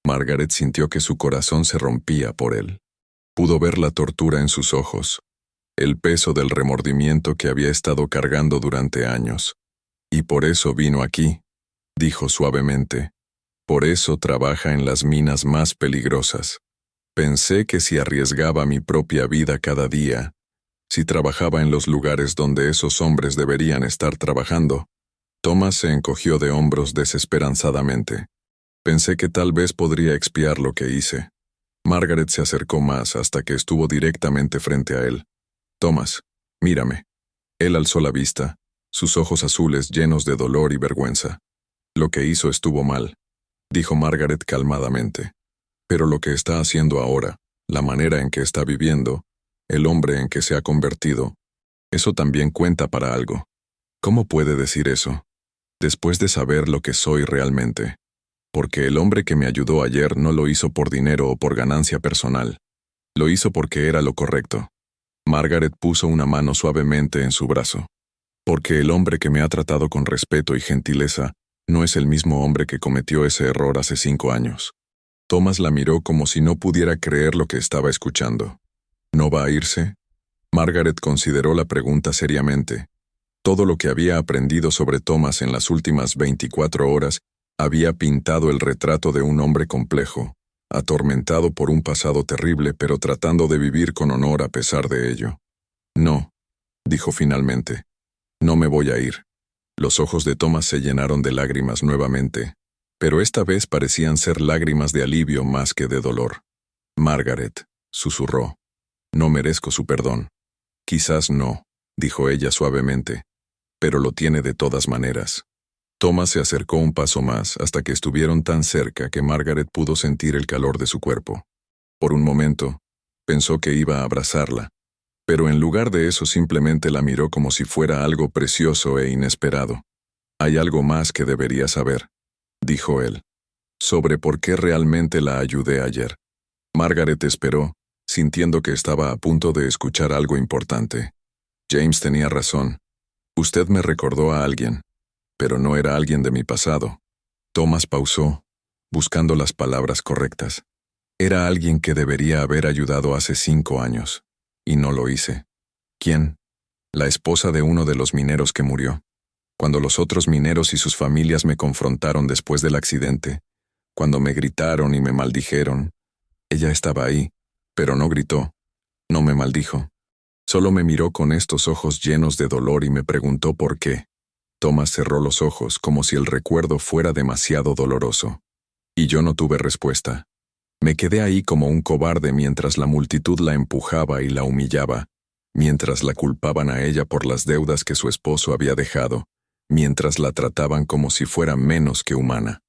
Margaret sintió que su corazón se rompía por él. Pudo ver la tortura en sus ojos, el peso del remordimiento que había estado cargando durante años. Y por eso vino aquí, dijo suavemente. Por eso trabaja en las minas más peligrosas. Pensé que si arriesgaba mi propia vida cada día, si trabajaba en los lugares donde esos hombres deberían estar trabajando. Thomas se encogió de hombros desesperanzadamente. Pensé que tal vez podría expiar lo que hice. Margaret se acercó más hasta que estuvo directamente frente a él. Thomas, mírame. Él alzó la vista, sus ojos azules llenos de dolor y vergüenza. Lo que hizo estuvo mal, dijo Margaret calmadamente. Pero lo que está haciendo ahora, la manera en que está viviendo, el hombre en que se ha convertido, eso también cuenta para algo. ¿Cómo puede decir eso? Después de saber lo que soy realmente. Porque el hombre que me ayudó ayer no lo hizo por dinero o por ganancia personal. Lo hizo porque era lo correcto. Margaret puso una mano suavemente en su brazo. Porque el hombre que me ha tratado con respeto y gentileza no es el mismo hombre que cometió ese error hace 5 años. Thomas la miró como si no pudiera creer lo que estaba escuchando. ¿No va a irse? Margaret consideró la pregunta seriamente. Todo lo que había aprendido sobre Thomas en las últimas 24 horas había pintado el retrato de un hombre complejo, atormentado por un pasado terrible pero tratando de vivir con honor a pesar de ello. No, dijo finalmente. No me voy a ir. Los ojos de Thomas se llenaron de lágrimas nuevamente, pero esta vez parecían ser lágrimas de alivio más que de dolor. Margaret, susurró. No merezco su perdón. Quizás no, dijo ella suavemente, pero lo tiene de todas maneras. Thomas se acercó un paso más hasta que estuvieron tan cerca que Margaret pudo sentir el calor de su cuerpo. Por un momento, pensó que iba a abrazarla, pero en lugar de eso simplemente la miró como si fuera algo precioso e inesperado. Hay algo más que debería saber, dijo él, sobre por qué realmente la ayudé ayer. Margaret esperó, sintiendo que estaba a punto de escuchar algo importante. James tenía razón. Usted me recordó a alguien, pero no era alguien de mi pasado. Thomas pausó, buscando las palabras correctas. Era alguien que debería haber ayudado hace 5 años, y no lo hice. ¿Quién? La esposa de uno de los mineros que murió. Cuando los otros mineros y sus familias me confrontaron después del accidente, cuando me gritaron y me maldijeron, ella estaba ahí, pero no gritó, no me maldijo. Solo me miró con estos ojos llenos de dolor y me preguntó por qué. Thomas cerró los ojos como si el recuerdo fuera demasiado doloroso. Y yo no tuve respuesta. Me quedé ahí como un cobarde mientras la multitud la empujaba y la humillaba, mientras la culpaban a ella por las deudas que su esposo había dejado, mientras la trataban como si fuera menos que humana.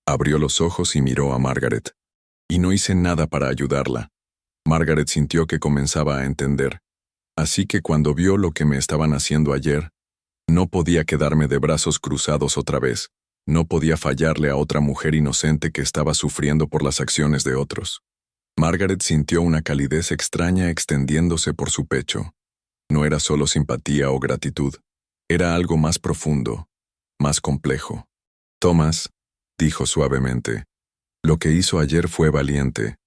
Abrió los ojos y miró a Margaret. Y no hice nada para ayudarla. Margaret sintió que comenzaba a entender. Así que cuando vio lo que me estaban haciendo ayer, no podía quedarme de brazos cruzados otra vez. No podía fallarle a otra mujer inocente que estaba sufriendo por las acciones de otros. Margaret sintió una calidez extraña extendiéndose por su pecho. No era solo simpatía o gratitud. Era algo más profundo, más complejo. Thomas, dijo suavemente, lo que hizo ayer fue valiente,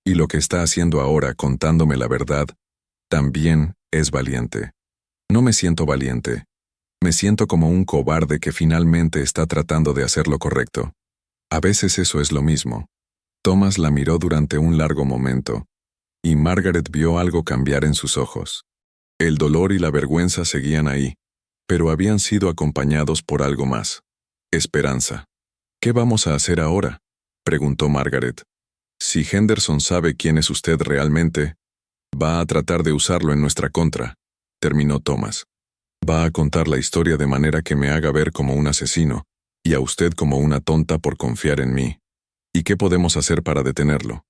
y lo que está haciendo ahora contándome la verdad, también es valiente. No me siento valiente. Me siento como un cobarde que finalmente está tratando de hacer lo correcto. A veces eso es lo mismo. Thomas la miró durante un largo momento, y Margaret vio algo cambiar en sus ojos. El dolor y la vergüenza seguían ahí, pero habían sido acompañados por algo más. Esperanza. ¿Qué vamos a hacer ahora?, preguntó Margaret. Si Henderson sabe quién es usted realmente, va a tratar de usarlo en nuestra contra, terminó Thomas. Va a contar la historia de manera que me haga ver como un asesino, y a usted como una tonta por confiar en mí. ¿Y qué podemos hacer para detenerlo?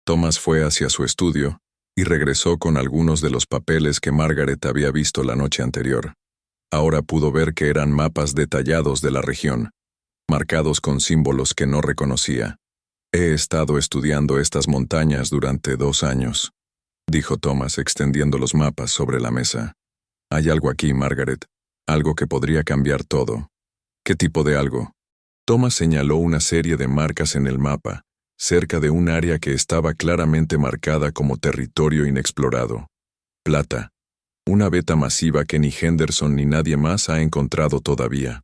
Thomas fue hacia su estudio, y regresó con algunos de los papeles que Margaret había visto la noche anterior. Ahora pudo ver que eran mapas detallados de la región, marcados con símbolos que no reconocía. He estado estudiando estas montañas durante 2 años, dijo Thomas extendiendo los mapas sobre la mesa. Hay algo aquí, Margaret, algo que podría cambiar todo. ¿Qué tipo de algo? Thomas señaló una serie de marcas en el mapa, cerca de un área que estaba claramente marcada como territorio inexplorado. Plata. Una veta masiva que ni Henderson ni nadie más ha encontrado todavía.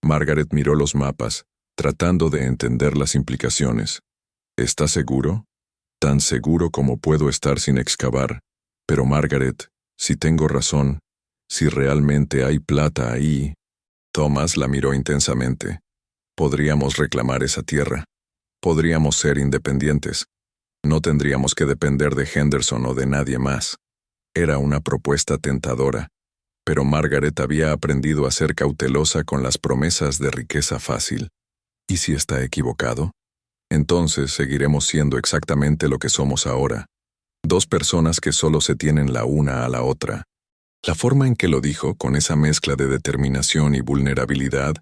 Margaret miró los mapas, tratando de entender las implicaciones. ¿Estás seguro? Tan seguro como puedo estar sin excavar. Pero Margaret, si tengo razón, si realmente hay plata ahí... Thomas la miró intensamente. Podríamos reclamar esa tierra. Podríamos ser independientes. No tendríamos que depender de Henderson o de nadie más. Era una propuesta tentadora, pero Margaret había aprendido a ser cautelosa con las promesas de riqueza fácil. ¿Y si está equivocado? Entonces seguiremos siendo exactamente lo que somos ahora. Dos personas que solo se tienen la una a la otra. La forma en que lo dijo, con esa mezcla de determinación y vulnerabilidad,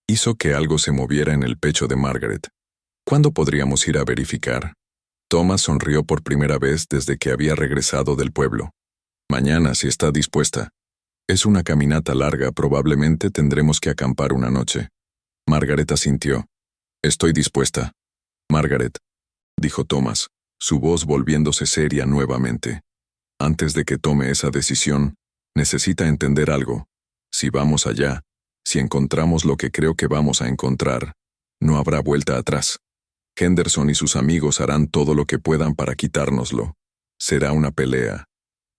hizo que algo se moviera en el pecho de Margaret. ¿Cuándo podríamos ir a verificar? Thomas sonrió por primera vez desde que había regresado del pueblo. Mañana, si está dispuesta. Es una caminata larga, probablemente tendremos que acampar una noche. Margaret asintió. Estoy dispuesta. Margaret, dijo Thomas, su voz volviéndose seria nuevamente. Antes de que tome esa decisión, necesita entender algo. Si vamos allá, si encontramos lo que creo que vamos a encontrar, no habrá vuelta atrás. Henderson y sus amigos harán todo lo que puedan para quitárnoslo. Será una pelea.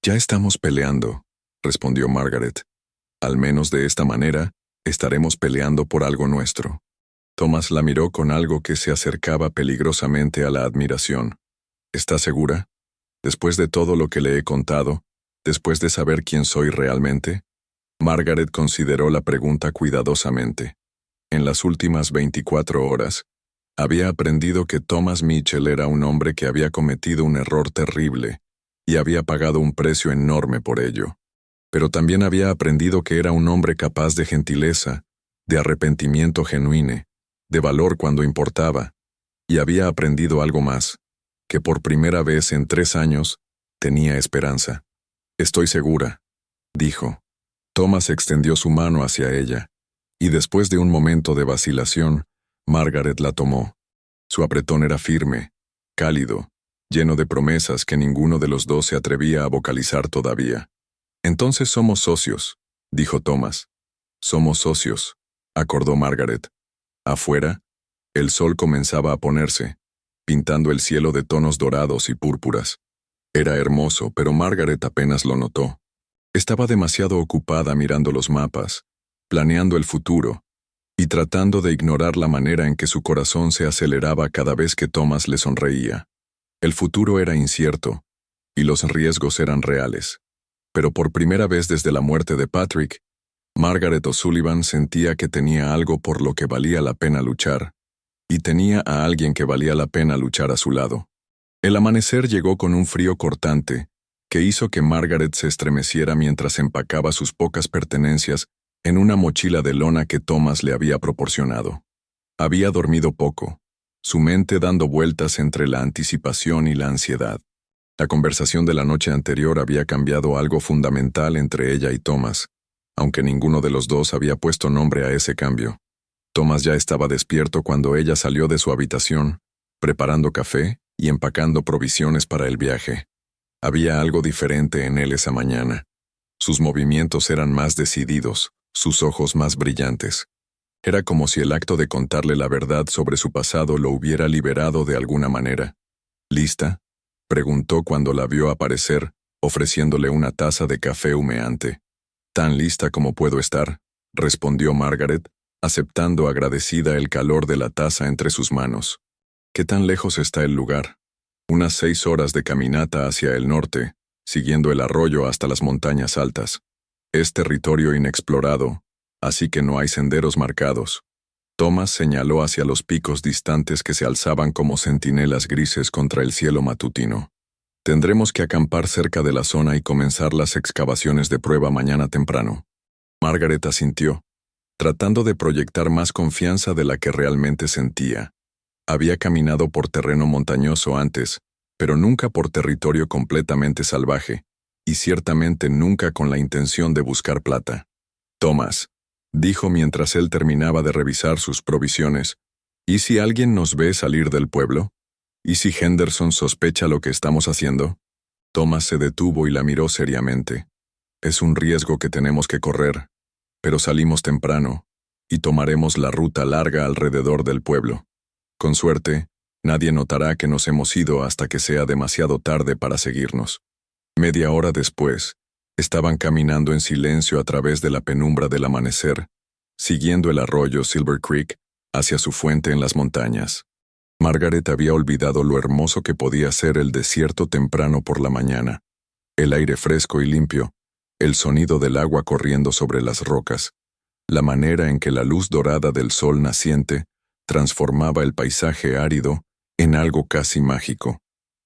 Ya estamos peleando, respondió Margaret. Al menos de esta manera, estaremos peleando por algo nuestro. Thomas la miró con algo que se acercaba peligrosamente a la admiración. ¿Está segura? Después de todo lo que le he contado, después de saber quién soy realmente, Margaret consideró la pregunta cuidadosamente. En las últimas 24 horas, había aprendido que Thomas Mitchell era un hombre que había cometido un error terrible y había pagado un precio enorme por ello. Pero también había aprendido que era un hombre capaz de gentileza, de arrepentimiento genuino, de valor cuando importaba, y había aprendido algo más, que por primera vez en 3 años tenía esperanza. Estoy segura, dijo. Thomas extendió su mano hacia ella, y después de un momento de vacilación, Margaret la tomó. Su apretón era firme, cálido, lleno de promesas que ninguno de los dos se atrevía a vocalizar todavía. Entonces somos socios, dijo Thomas. Somos socios, acordó Margaret. Afuera, el sol comenzaba a ponerse, pintando el cielo de tonos dorados y púrpuras. Era hermoso, pero Margaret apenas lo notó. Estaba demasiado ocupada mirando los mapas, planeando el futuro, y tratando de ignorar la manera en que su corazón se aceleraba cada vez que Thomas le sonreía. El futuro era incierto, y los riesgos eran reales. Pero por primera vez desde la muerte de Patrick, Margaret O'Sullivan sentía que tenía algo por lo que valía la pena luchar, y tenía a alguien que valía la pena luchar a su lado. El amanecer llegó con un frío cortante, que hizo que Margaret se estremeciera mientras empacaba sus pocas pertenencias en una mochila de lona que Thomas le había proporcionado. Había dormido poco, su mente dando vueltas entre la anticipación y la ansiedad. La conversación de la noche anterior había cambiado algo fundamental entre ella y Thomas, aunque ninguno de los dos había puesto nombre a ese cambio. Thomas ya estaba despierto cuando ella salió de su habitación, preparando café y empacando provisiones para el viaje. Había algo diferente en él esa mañana. Sus movimientos eran más decididos, sus ojos más brillantes. Era como si el acto de contarle la verdad sobre su pasado lo hubiera liberado de alguna manera. ¿Lista?, preguntó cuando la vio aparecer, ofreciéndole una taza de café humeante. «Tan lista como puedo estar», respondió Margaret, aceptando agradecida el calor de la taza entre sus manos. «¿Qué tan lejos está el lugar?» «Unas 6 horas de caminata hacia el norte, siguiendo el arroyo hasta las montañas altas. Es territorio inexplorado, así que no hay senderos marcados». Thomas señaló hacia los picos distantes que se alzaban como centinelas grises contra el cielo matutino. «Tendremos que acampar cerca de la zona y comenzar las excavaciones de prueba mañana temprano». Margaret asintió, tratando de proyectar más confianza de la que realmente sentía. Había caminado por terreno montañoso antes, pero nunca por territorio completamente salvaje, y ciertamente nunca con la intención de buscar plata. «Thomas», dijo mientras él terminaba de revisar sus provisiones, «¿y si alguien nos ve salir del pueblo? ¿Y si Henderson sospecha lo que estamos haciendo?» Thomas se detuvo y la miró seriamente. «Es un riesgo que tenemos que correr, pero salimos temprano, y tomaremos la ruta larga alrededor del pueblo. Con suerte, nadie notará que nos hemos ido hasta que sea demasiado tarde para seguirnos. Media hora después, estaban caminando en silencio a través de la penumbra del amanecer, siguiendo el arroyo Silver Creek hacia su fuente en las montañas. Margaret había olvidado lo hermoso que podía ser el desierto temprano por la mañana, el aire fresco y limpio, el sonido del agua corriendo sobre las rocas, la manera en que la luz dorada del sol naciente transformaba el paisaje árido en algo casi mágico.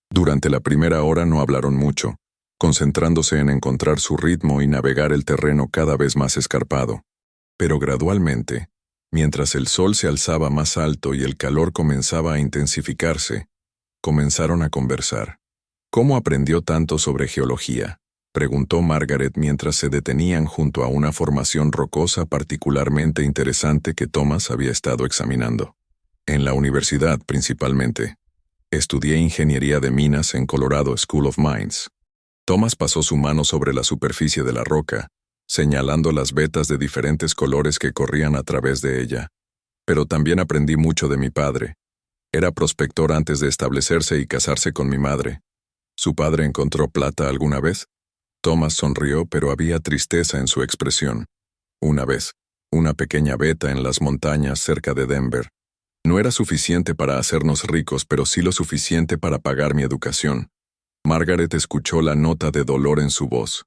Durante la primera hora no hablaron mucho, concentrándose en encontrar su ritmo y navegar el terreno cada vez más escarpado. Pero gradualmente, mientras el sol se alzaba más alto y el calor comenzaba a intensificarse, comenzaron a conversar. ¿Cómo aprendió tanto sobre geología?, preguntó Margaret mientras se detenían junto a una formación rocosa particularmente interesante que Thomas había estado examinando. En la universidad, principalmente. Estudié ingeniería de minas en Colorado School of Mines. Thomas pasó su mano sobre la superficie de la roca, señalando las vetas de diferentes colores que corrían a través de ella. Pero también aprendí mucho de mi padre. Era prospector antes de establecerse y casarse con mi madre. ¿Su padre encontró plata alguna vez? Thomas sonrió, pero había tristeza en su expresión. Una vez, una pequeña veta en las montañas cerca de Denver. No era suficiente para hacernos ricos, pero sí lo suficiente para pagar mi educación. Margaret escuchó la nota de dolor en su voz.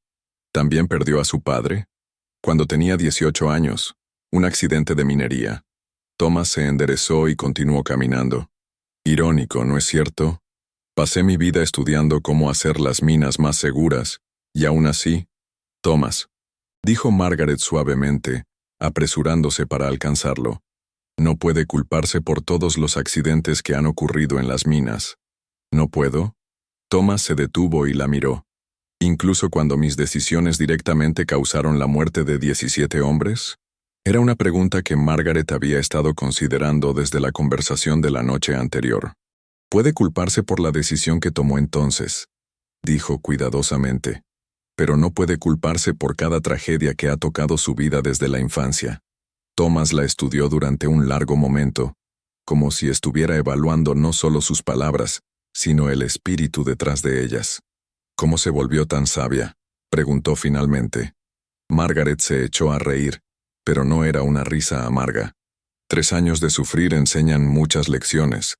¿También perdió a su padre? Cuando tenía 18 años, un accidente de minería. Thomas se enderezó y continuó caminando. Irónico, ¿no es cierto? Pasé mi vida estudiando cómo hacer las minas más seguras, y aún así, Thomas, dijo Margaret suavemente, apresurándose para alcanzarlo, no puede culparse por todos los accidentes que han ocurrido en las minas. ¿No puedo? Thomas se detuvo y la miró. ¿Incluso cuando mis decisiones directamente causaron la muerte de 17 hombres? Era una pregunta que Margaret había estado considerando desde la conversación de la noche anterior. Puede culparse por la decisión que tomó entonces, dijo cuidadosamente, pero no puede culparse por cada tragedia que ha tocado su vida desde la infancia. Thomas la estudió durante un largo momento, como si estuviera evaluando no solo sus palabras, sino el espíritu detrás de ellas. ¿Cómo se volvió tan sabia?, preguntó finalmente. Margaret se echó a reír, pero no era una risa amarga. 3 años de sufrir enseñan muchas lecciones,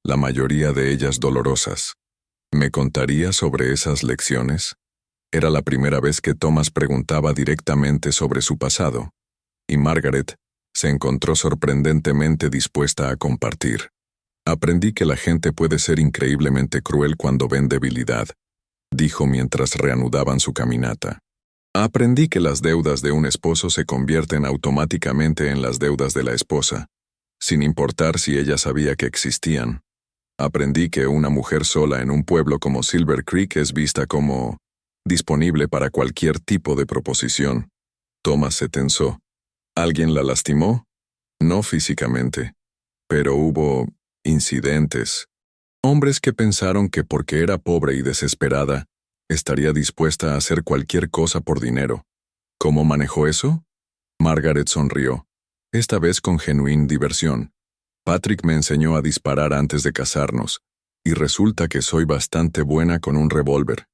la mayoría de ellas dolorosas. ¿Me contaría sobre esas lecciones? Era la primera vez que Thomas preguntaba directamente sobre su pasado, y Margaret se encontró sorprendentemente dispuesta a compartir. Aprendí que la gente puede ser increíblemente cruel cuando ven debilidad, dijo mientras reanudaban su caminata. Aprendí que las deudas de un esposo se convierten automáticamente en las deudas de la esposa, sin importar si ella sabía que existían. Aprendí que una mujer sola en un pueblo como Silver Creek es vista como disponible para cualquier tipo de proposición. Thomas se tensó. ¿Alguien la lastimó? No físicamente, pero hubo incidentes. Hombres que pensaron que porque era pobre y desesperada, estaría dispuesta a hacer cualquier cosa por dinero. ¿Cómo manejó eso? Margaret sonrió, esta vez con genuina diversión. Patrick me enseñó a disparar antes de casarnos, y resulta que soy bastante buena con un revólver.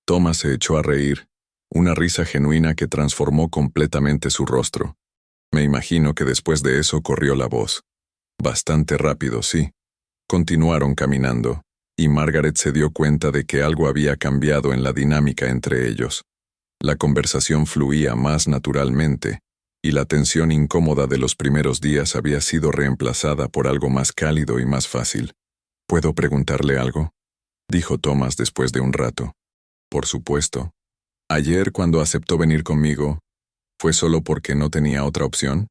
Thomas se echó a reír, una risa genuina que transformó completamente su rostro. Me imagino que después de eso corrió la voz. Bastante rápido, sí. Continuaron caminando, y Margaret se dio cuenta de que algo había cambiado en la dinámica entre ellos. La conversación fluía más naturalmente, y la tensión incómoda de los primeros días había sido reemplazada por algo más cálido y más fácil. ¿Puedo preguntarle algo?, dijo Thomas después de un rato. Por supuesto. Ayer, cuando aceptó venir conmigo, ¿fue solo porque no tenía otra opción?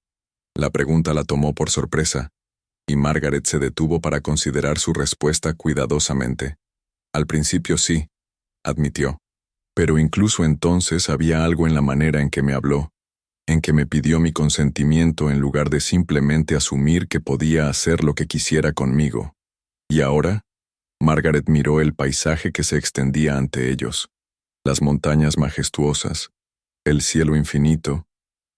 La pregunta la tomó por sorpresa, y Margaret se detuvo para considerar su respuesta cuidadosamente. Al principio sí, admitió. Pero incluso entonces había algo en la manera en que me habló, en que me pidió mi consentimiento en lugar de simplemente asumir que podía hacer lo que quisiera conmigo. ¿Y ahora? Margaret miró el paisaje que se extendía ante ellos. Las montañas majestuosas, el cielo infinito,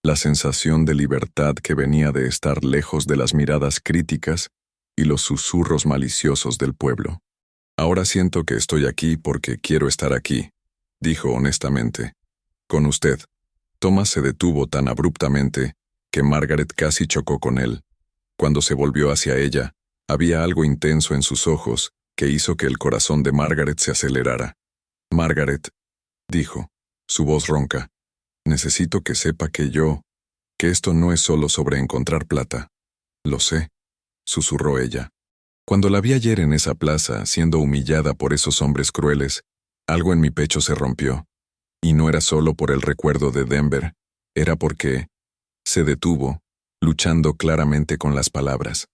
la sensación de libertad que venía de estar lejos de las miradas críticas y los susurros maliciosos del pueblo. Ahora siento que estoy aquí porque quiero estar aquí, dijo honestamente. Con usted. Thomas se detuvo tan abruptamente que Margaret casi chocó con él. Cuando se volvió hacia ella, había algo intenso en sus ojos que hizo que el corazón de Margaret se acelerara. Margaret, dijo, su voz ronca, necesito que sepa que esto no es solo sobre encontrar plata. Lo sé, susurró ella. Cuando la vi ayer en esa plaza, siendo humillada por esos hombres crueles, algo en mi pecho se rompió. Y no era solo por el recuerdo de Denver, era porque se detuvo, luchando claramente con las palabras.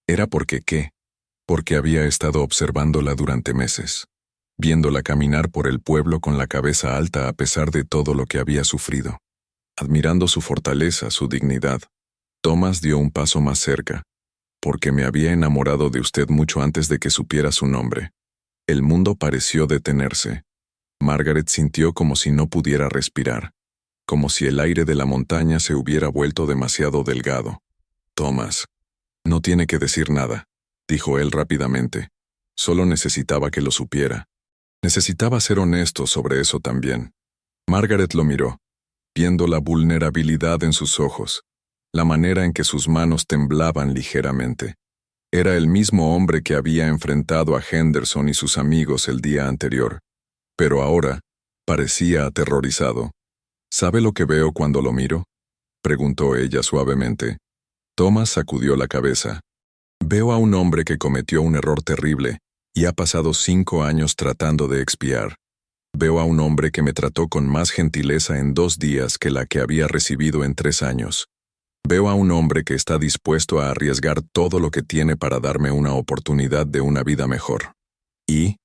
Era porque había estado observándola durante meses, viéndola caminar por el pueblo con la cabeza alta a pesar de todo lo que había sufrido. Admirando su fortaleza, su dignidad, Thomas dio un paso más cerca, porque me había enamorado de usted mucho antes de que supiera su nombre. El mundo pareció detenerse. Margaret sintió como si no pudiera respirar, como si el aire de la montaña se hubiera vuelto demasiado delgado. Thomas, no tiene que decir nada, dijo él rápidamente. Solo necesitaba que lo supiera. Necesitaba ser honesto sobre eso también. Margaret lo miró, viendo la vulnerabilidad en sus ojos, la manera en que sus manos temblaban ligeramente. Era el mismo hombre que había enfrentado a Henderson y sus amigos el día anterior, pero ahora parecía aterrorizado. ¿Sabe lo que veo cuando lo miro?, preguntó ella suavemente. Thomas sacudió la cabeza. Veo a un hombre que cometió un error terrible y ha pasado 5 años tratando de expiar. Veo a un hombre que me trató con más gentileza en 2 días que la que había recibido en 3 años. Veo a un hombre que está dispuesto a arriesgar todo lo que tiene para darme una oportunidad de una vida mejor. Y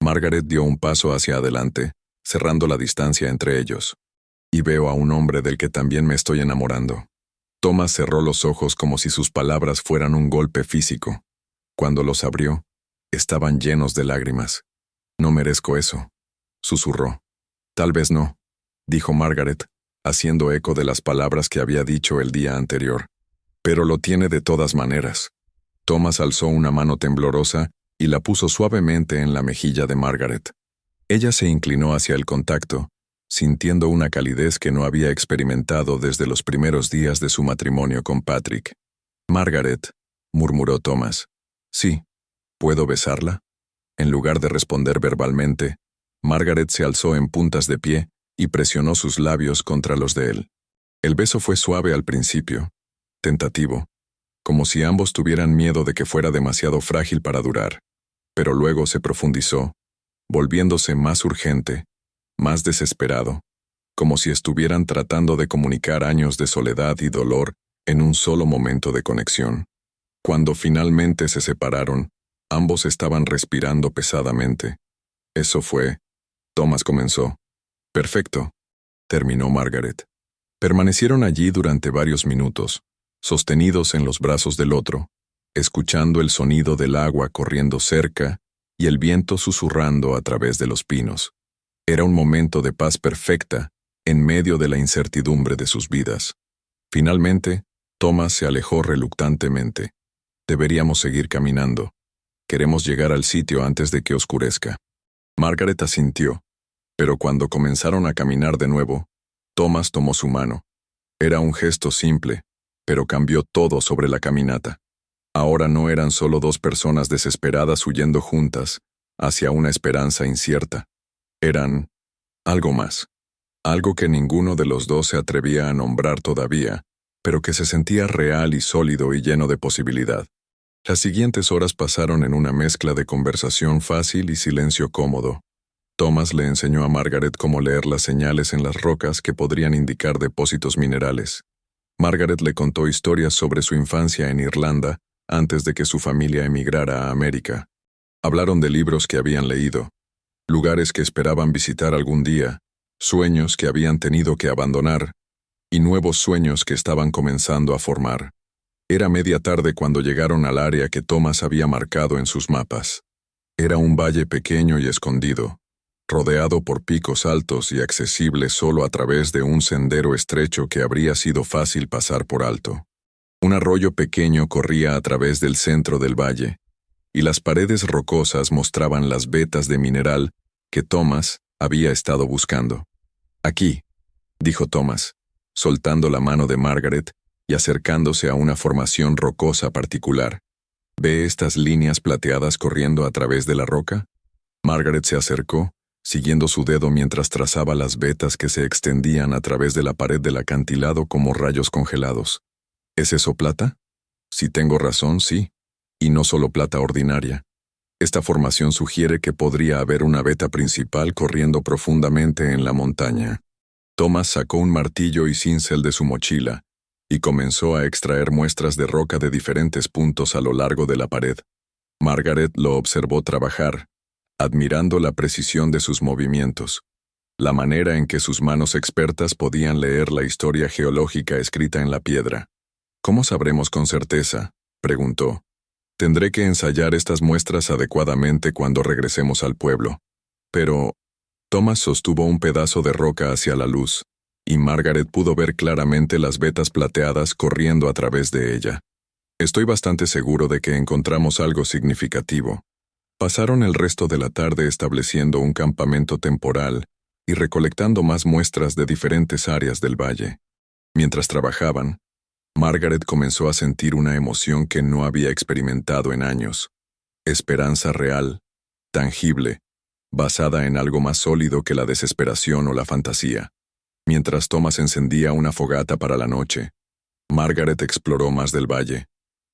Margaret dio un paso hacia adelante, cerrando la distancia entre ellos. Y veo a un hombre del que también me estoy enamorando. Thomas cerró los ojos como si sus palabras fueran un golpe físico. Cuando los abrió, estaban llenos de lágrimas. No merezco eso, susurró. Tal vez no, dijo Margaret, haciendo eco de las palabras que había dicho el día anterior. Pero lo tiene de todas maneras. Thomas alzó una mano temblorosa y la puso suavemente en la mejilla de Margaret. Ella se inclinó hacia el contacto, sintiendo una calidez que no había experimentado desde los primeros días de su matrimonio con Patrick. Margaret, murmuró Thomas. Sí, ¿puedo besarla? En lugar de responder verbalmente, Margaret se alzó en puntas de pie y presionó sus labios contra los de él. El beso fue suave al principio, tentativo, como si ambos tuvieran miedo de que fuera demasiado frágil para durar, pero luego se profundizó, volviéndose más urgente, más desesperado, como si estuvieran tratando de comunicar años de soledad y dolor en un solo momento de conexión. Cuando finalmente se separaron, ambos estaban respirando pesadamente. Eso fue. Thomas comenzó. Perfecto, terminó Margaret. Permanecieron allí durante varios minutos, sostenidos en los brazos del otro, escuchando el sonido del agua corriendo cerca y el viento susurrando a través de los pinos. Era un momento de paz perfecta en medio de la incertidumbre de sus vidas. Finalmente, Thomas se alejó reluctantemente. Deberíamos seguir caminando. Queremos llegar al sitio antes de que oscurezca. Margaret asintió, pero cuando comenzaron a caminar de nuevo, Thomas tomó su mano. Era un gesto simple, pero cambió todo sobre la caminata. Ahora no eran solo 2 personas desesperadas huyendo juntas hacia una esperanza incierta. Eran algo más. Algo que ninguno de los 2 se atrevía a nombrar todavía, pero que se sentía real y sólido y lleno de posibilidad. Las siguientes horas pasaron en una mezcla de conversación fácil y silencio cómodo. Thomas le enseñó a Margaret cómo leer las señales en las rocas que podrían indicar depósitos minerales. Margaret le contó historias sobre su infancia en Irlanda antes de que su familia emigrara a América. Hablaron de libros que habían leído, lugares que esperaban visitar algún día, sueños que habían tenido que abandonar y nuevos sueños que estaban comenzando a formar. Era media tarde cuando llegaron al área que Thomas había marcado en sus mapas. Era un valle pequeño y escondido. rodeado por picos altos y accesible solo a través de un sendero estrecho que habría sido fácil pasar por alto. Un arroyo pequeño corría a través del centro del valle, y las paredes rocosas mostraban las vetas de mineral que Thomas había estado buscando. «Aquí», dijo Thomas, soltando la mano de Margaret y acercándose a una formación rocosa particular. «¿Ve estas líneas plateadas corriendo a través de la roca?» Margaret se acercó, siguiendo su dedo mientras trazaba las vetas que se extendían a través de la pared del acantilado como rayos congelados. ¿Es eso plata? Si tengo razón, sí. Y no solo plata ordinaria. Esta formación sugiere que podría haber una veta principal corriendo profundamente en la montaña. Thomas sacó un martillo y cincel de su mochila y comenzó a extraer muestras de roca de diferentes puntos a lo largo de la pared. Margaret lo observó trabajar, admirando la precisión de sus movimientos, la manera en que sus manos expertas podían leer la historia geológica escrita en la piedra. «¿Cómo sabremos con certeza?», preguntó. «Tendré que ensayar estas muestras adecuadamente cuando regresemos al pueblo». Pero Thomas sostuvo un pedazo de roca hacia la luz, y Margaret pudo ver claramente las vetas plateadas corriendo a través de ella. «Estoy bastante seguro de que encontramos algo significativo». Pasaron el resto de la tarde estableciendo un campamento temporal y recolectando más muestras de diferentes áreas del valle. Mientras trabajaban, Margaret comenzó a sentir una emoción que no había experimentado en años. Esperanza real, tangible, basada en algo más sólido que la desesperación o la fantasía. Mientras Thomas encendía una fogata para la noche, Margaret exploró más del valle.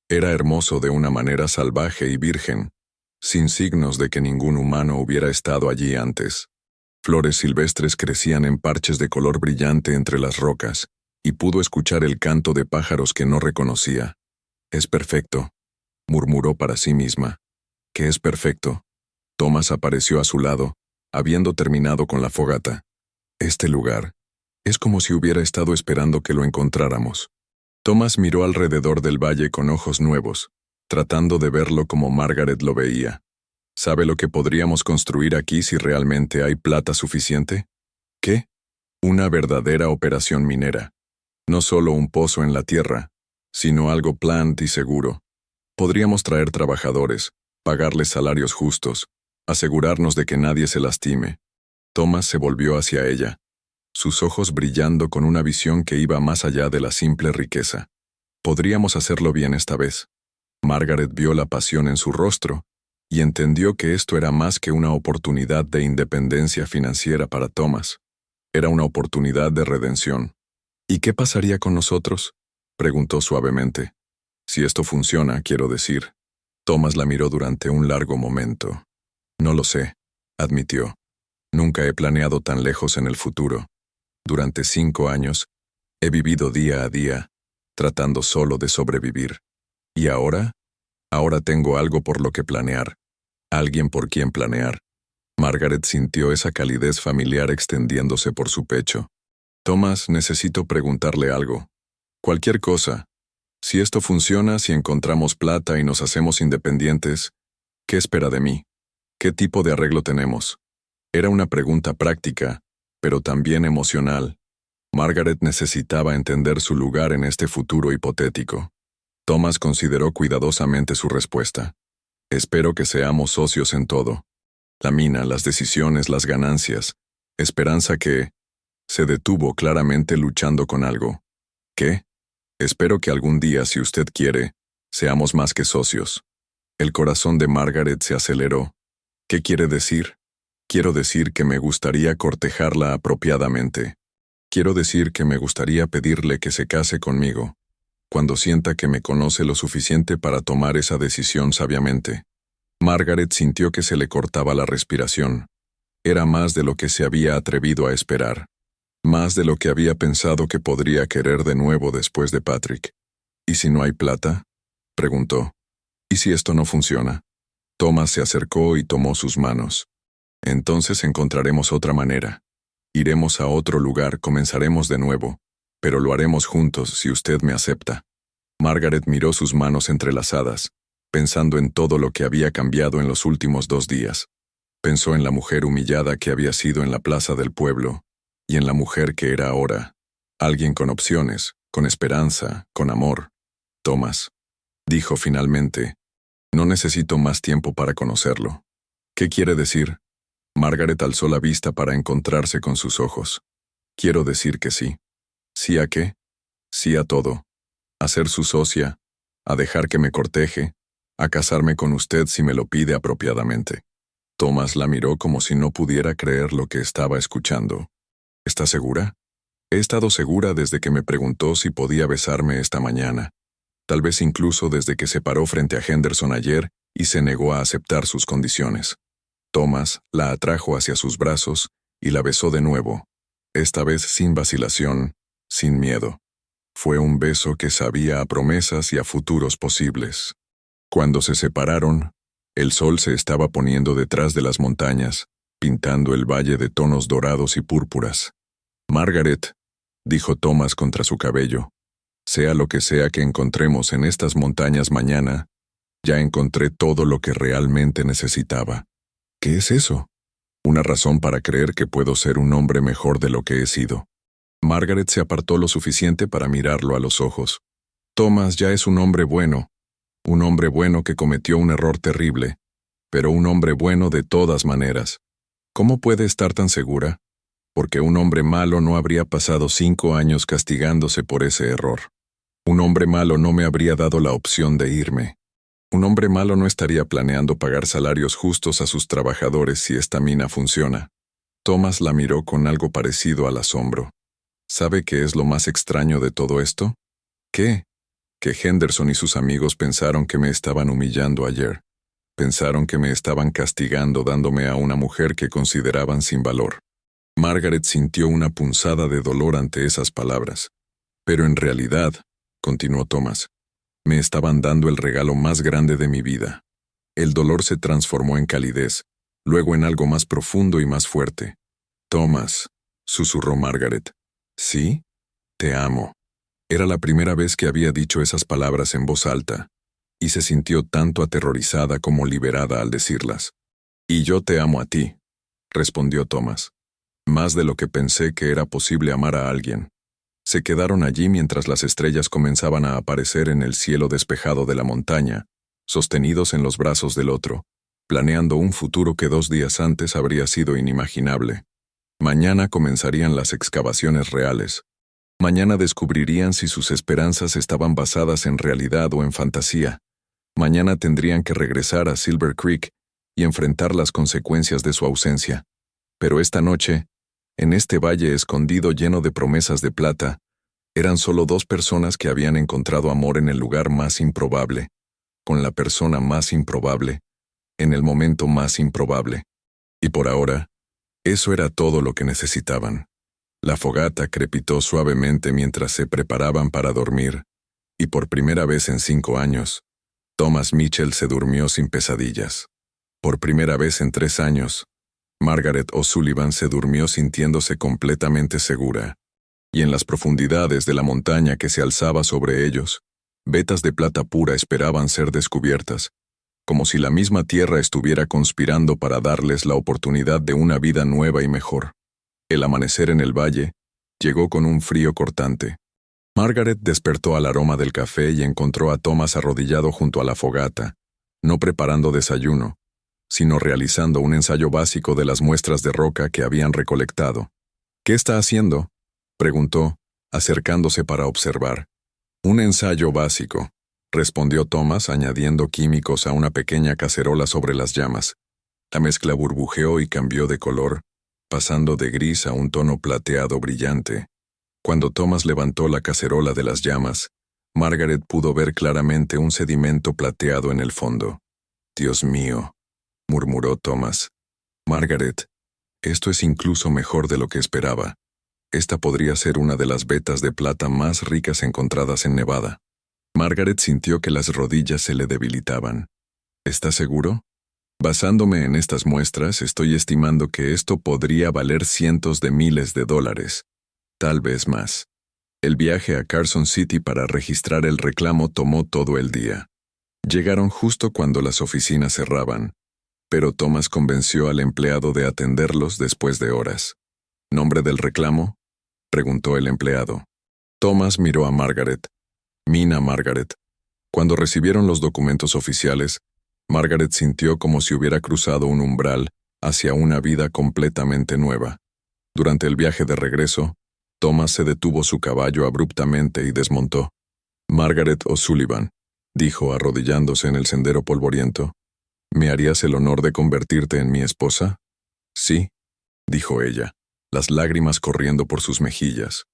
Era hermoso de una manera salvaje y virgen, sin signos de que ningún humano hubiera estado allí antes. Flores silvestres crecían en parches de color brillante entre las rocas, y pudo escuchar el canto de pájaros que no reconocía. «Es perfecto», murmuró para sí misma. «¿Qué es perfecto?» Thomas apareció a su lado, habiendo terminado con la fogata. «Este lugar. Es como si hubiera estado esperando que lo encontráramos». Thomas miró alrededor del valle con ojos nuevos, tratando de verlo como Margaret lo veía. «¿Sabe lo que podríamos construir aquí si realmente hay plata suficiente?» «¿Qué?» «Una verdadera operación minera. No solo un pozo en la tierra, sino algo planned y seguro. Podríamos traer trabajadores, pagarles salarios justos, asegurarnos de que nadie se lastime». Thomas se volvió hacia ella, sus ojos brillando con una visión que iba más allá de la simple riqueza. «Podríamos hacerlo bien esta vez». Margaret vio la pasión en su rostro y entendió que esto era más que una oportunidad de independencia financiera para Thomas. Era una oportunidad de redención. «¿Y qué pasaría con nosotros?», preguntó suavemente. «Si esto funciona, quiero decir». Thomas la miró durante un largo momento. «No lo sé», admitió. «Nunca he planeado tan lejos en el futuro. Durante 5 años, he vivido día a día, tratando solo de sobrevivir. ¿Y ahora? Ahora tengo algo por lo que planear. Alguien por quien planear». Margaret sintió esa calidez familiar extendiéndose por su pecho. «Thomas, necesito preguntarle algo. Cualquier cosa. Si esto funciona, si encontramos plata y nos hacemos independientes, ¿qué espera de mí? ¿Qué tipo de arreglo tenemos?». Era una pregunta práctica, pero también emocional. Margaret necesitaba entender su lugar en este futuro hipotético. Thomas consideró cuidadosamente su respuesta. «Espero que seamos socios en todo. La mina, las decisiones, las ganancias. Esperanza que…». Se detuvo claramente luchando con algo. «¿Qué?». «Espero que algún día, si usted quiere, seamos más que socios». El corazón de Margaret se aceleró. «¿Qué quiere decir?». «Quiero decir que me gustaría cortejarla apropiadamente. Quiero decir que me gustaría pedirle que se case conmigo, cuando sienta que me conoce lo suficiente para tomar esa decisión sabiamente». Margaret sintió que se le cortaba la respiración. Era más de lo que se había atrevido a esperar. Más de lo que había pensado que podría querer de nuevo después de Patrick. «¿Y si no hay plata?», preguntó. «¿Y si esto no funciona?». Thomas se acercó y tomó sus manos. «Entonces encontraremos otra manera. Iremos a otro lugar, comenzaremos de nuevo, pero lo haremos juntos si usted me acepta». Margaret miró sus manos entrelazadas, pensando en todo lo que había cambiado en los últimos 2 días. Pensó en la mujer humillada que había sido en la plaza del pueblo, y en la mujer que era ahora, alguien con opciones, con esperanza, con amor. Thomas, dijo finalmente, no necesito más tiempo para conocerlo. ¿Qué quiere decir? Margaret alzó la vista para encontrarse con sus ojos. Quiero decir que sí. ¿Sí a qué? Sí a todo. A ser su socia, a dejar que me corteje, a casarme con usted si me lo pide apropiadamente. Thomas la miró como si no pudiera creer lo que estaba escuchando. ¿Está segura? He estado segura desde que me preguntó si podía besarme esta mañana. Tal vez incluso desde que se paró frente a Henderson ayer y se negó a aceptar sus condiciones. Thomas la atrajo hacia sus brazos y la besó de nuevo, esta vez sin vacilación, sin miedo. Fue un beso que sabía a promesas y a futuros posibles. Cuando se separaron, el sol se estaba poniendo detrás de las montañas, pintando el valle de tonos dorados y púrpuras. Margaret, dijo Thomas contra su cabello, sea lo que sea que encontremos en estas montañas mañana, ya encontré todo lo que realmente necesitaba. ¿Qué es eso? Una razón para creer que puedo ser un hombre mejor de lo que he sido. Margaret se apartó lo suficiente para mirarlo a los ojos. Thomas ya es un hombre bueno que cometió un error terrible, pero un hombre bueno de todas maneras. ¿Cómo puede estar tan segura? Porque un hombre malo no habría pasado 5 años castigándose por ese error. Un hombre malo no me habría dado la opción de irme. Un hombre malo no estaría planeando pagar salarios justos a sus trabajadores si esta mina funciona. Thomas la miró con algo parecido al asombro. ¿Sabe qué es lo más extraño de todo esto? ¿Qué? Que Henderson y sus amigos pensaron que me estaban humillando ayer. Pensaron que me estaban castigando dándome a una mujer que consideraban sin valor. Margaret sintió una punzada de dolor ante esas palabras. Pero en realidad, continuó Thomas, me estaban dando el regalo más grande de mi vida. El dolor se transformó en calidez, luego en algo más profundo y más fuerte. Thomas, susurró Margaret. ¿Sí? Te amo. Era la primera vez que había dicho esas palabras en voz alta, y se sintió tanto aterrorizada como liberada al decirlas. Y yo te amo a ti, respondió Thomas. Más de lo que pensé que era posible amar a alguien. Se quedaron allí mientras las estrellas comenzaban a aparecer en el cielo despejado de la montaña, sostenidos en los brazos del otro, planeando un futuro que 2 días antes habría sido inimaginable. Mañana comenzarían las excavaciones reales. Mañana descubrirían si sus esperanzas estaban basadas en realidad o en fantasía. Mañana tendrían que regresar a Silver Creek y enfrentar las consecuencias de su ausencia. Pero esta noche, en este valle escondido lleno de promesas de plata, eran solo 2 personas que habían encontrado amor en el lugar más improbable, con la persona más improbable, en el momento más improbable. Y por ahora, eso era todo lo que necesitaban. La fogata crepitó suavemente mientras se preparaban para dormir, y por primera vez en 5 años, Thomas Mitchell se durmió sin pesadillas. Por primera vez en 3 años, Margaret O'Sullivan se durmió sintiéndose completamente segura, y en las profundidades de la montaña que se alzaba sobre ellos, vetas de plata pura esperaban ser descubiertas, como si la misma tierra estuviera conspirando para darles la oportunidad de una vida nueva y mejor. El amanecer en el valle llegó con un frío cortante. Margaret despertó al aroma del café y encontró a Thomas arrodillado junto a la fogata, no preparando desayuno, sino realizando un ensayo básico de las muestras de roca que habían recolectado. ¿Qué está haciendo?, preguntó, acercándose para observar. Un ensayo básico, respondió Thomas añadiendo químicos a una pequeña cacerola sobre las llamas. La mezcla burbujeó y cambió de color, pasando de gris a un tono plateado brillante. Cuando Thomas levantó la cacerola de las llamas, Margaret pudo ver claramente un sedimento plateado en el fondo. «Dios mío», murmuró Thomas. «Margaret, esto es incluso mejor de lo que esperaba. Esta podría ser una de las vetas de plata más ricas encontradas en Nevada». Margaret sintió que las rodillas se le debilitaban. «¿Estás seguro?» «Basándome en estas muestras, estoy estimando que esto podría valer cientos de miles de dólares. Tal vez más». El viaje a Carson City para registrar el reclamo tomó todo el día. Llegaron justo cuando las oficinas cerraban. pero Thomas convenció al empleado de atenderlos después de horas. ¿Nombre del reclamo?, preguntó el empleado. Thomas miró a Margaret. Mina Margaret. Cuando recibieron los documentos oficiales, Margaret sintió como si hubiera cruzado un umbral hacia una vida completamente nueva. Durante el viaje de regreso, Thomas se detuvo su caballo abruptamente y desmontó. Margaret O'Sullivan, dijo arrodillándose en el sendero polvoriento, ¿me harías el honor de convertirte en mi esposa? Sí, dijo ella, las lágrimas corriendo por sus mejillas.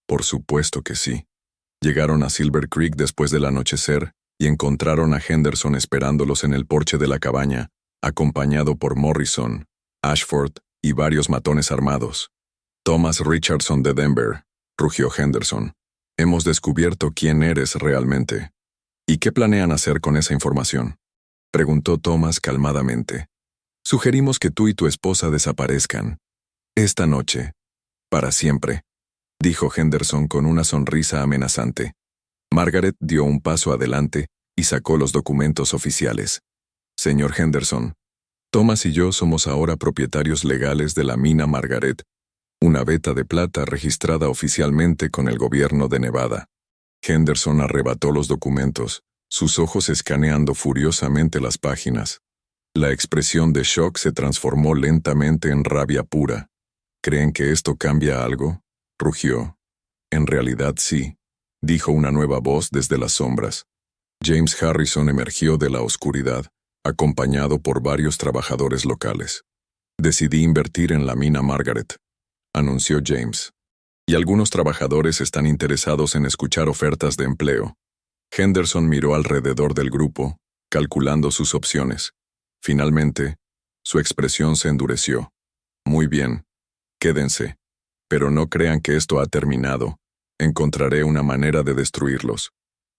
Por supuesto que sí. Llegaron a Silver Creek después del anochecer y encontraron a Henderson esperándolos en el porche de la cabaña, acompañado por Morrison, Ashford y varios matones armados. Thomas Richardson de Denver, rugió Henderson. Hemos descubierto quién eres realmente. ¿Y qué planean hacer con esa información?, preguntó Thomas calmadamente. Sugerimos que tú y tu esposa desaparezcan. Esta noche. Para siempre, dijo Henderson con una sonrisa amenazante. Margaret dio un paso adelante y sacó los documentos oficiales. Señor Henderson, Thomas y yo somos ahora propietarios legales de la mina Margaret, una veta de plata registrada oficialmente con el gobierno de Nevada. Henderson arrebató los documentos, sus ojos escaneando furiosamente las páginas. La expresión de shock se transformó lentamente en rabia pura. ¿Creen que esto cambia algo?, rugió. En realidad sí, dijo una nueva voz desde las sombras. James Harrison emergió de la oscuridad, acompañado por varios trabajadores locales. Decidí invertir en la mina Margaret, anunció James. Y algunos trabajadores están interesados en escuchar ofertas de empleo. Henderson miró alrededor del grupo, calculando sus opciones. Finalmente, su expresión se endureció. Muy bien, quédense. Pero no crean que esto ha terminado. Encontraré una manera de destruirlos.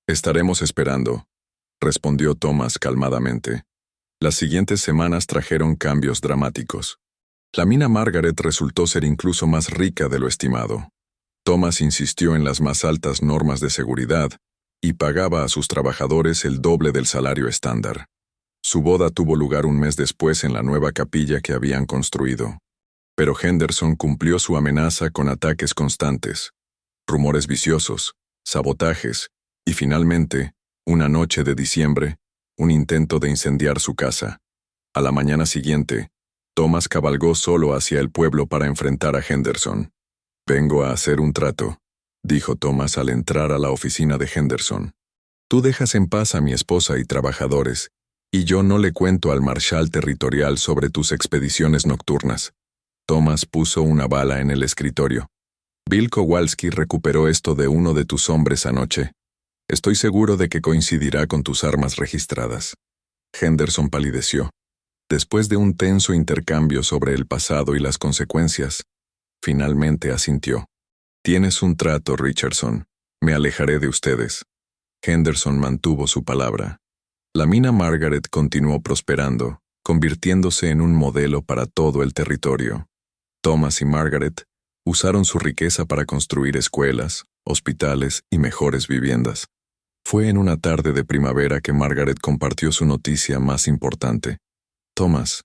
Estaremos esperando, respondió Thomas calmadamente. Las siguientes semanas trajeron cambios dramáticos. La mina Margaret resultó ser incluso más rica de lo estimado. Thomas insistió en las más altas normas de seguridad y pagaba a sus trabajadores el doble del salario estándar. Su boda tuvo lugar un mes después en la nueva capilla que habían construido. Pero Henderson cumplió su amenaza con ataques constantes, rumores viciosos, sabotajes y finalmente, una noche de diciembre, un intento de incendiar su casa. A la mañana siguiente, Thomas cabalgó solo hacia el pueblo para enfrentar a Henderson. «Vengo a hacer un trato», dijo Thomas al entrar a la oficina de Henderson. «Tú dejas en paz a mi esposa y trabajadores, y yo no le cuento al marshal territorial sobre tus expediciones nocturnas». Thomas puso una bala en el escritorio. «Bill Kowalski recuperó esto de uno de tus hombres anoche. Estoy seguro de que coincidirá con tus armas registradas». Henderson palideció. Después de un tenso intercambio sobre el pasado y las consecuencias, finalmente asintió. «Tienes un trato, Richardson. Me alejaré de ustedes». Henderson mantuvo su palabra. La mina Margaret continuó prosperando, convirtiéndose en un modelo para todo el territorio. Thomas y Margaret usaron su riqueza para construir escuelas, hospitales y mejores viviendas. Fue en una tarde de primavera que Margaret compartió su noticia más importante. «Thomas»,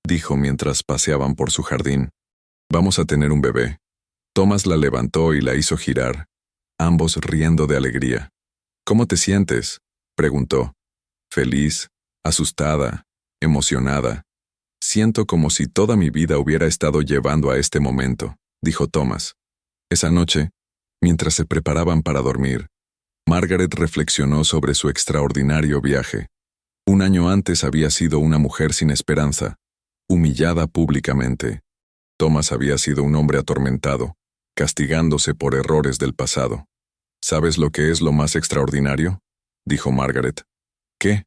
dijo mientras paseaban por su jardín, «vamos a tener un bebé». Thomas la levantó y la hizo girar, ambos riendo de alegría. «¿Cómo te sientes?», preguntó. «Feliz, asustada, emocionada. Siento como si toda mi vida hubiera estado llevando a este momento», dijo Thomas. Esa noche, mientras se preparaban para dormir, Margaret reflexionó sobre su extraordinario viaje. Un año antes había sido una mujer sin esperanza, humillada públicamente. Thomas había sido un hombre atormentado, castigándose por errores del pasado. «¿Sabes lo que es lo más extraordinario?», dijo Margaret. «¿Qué?».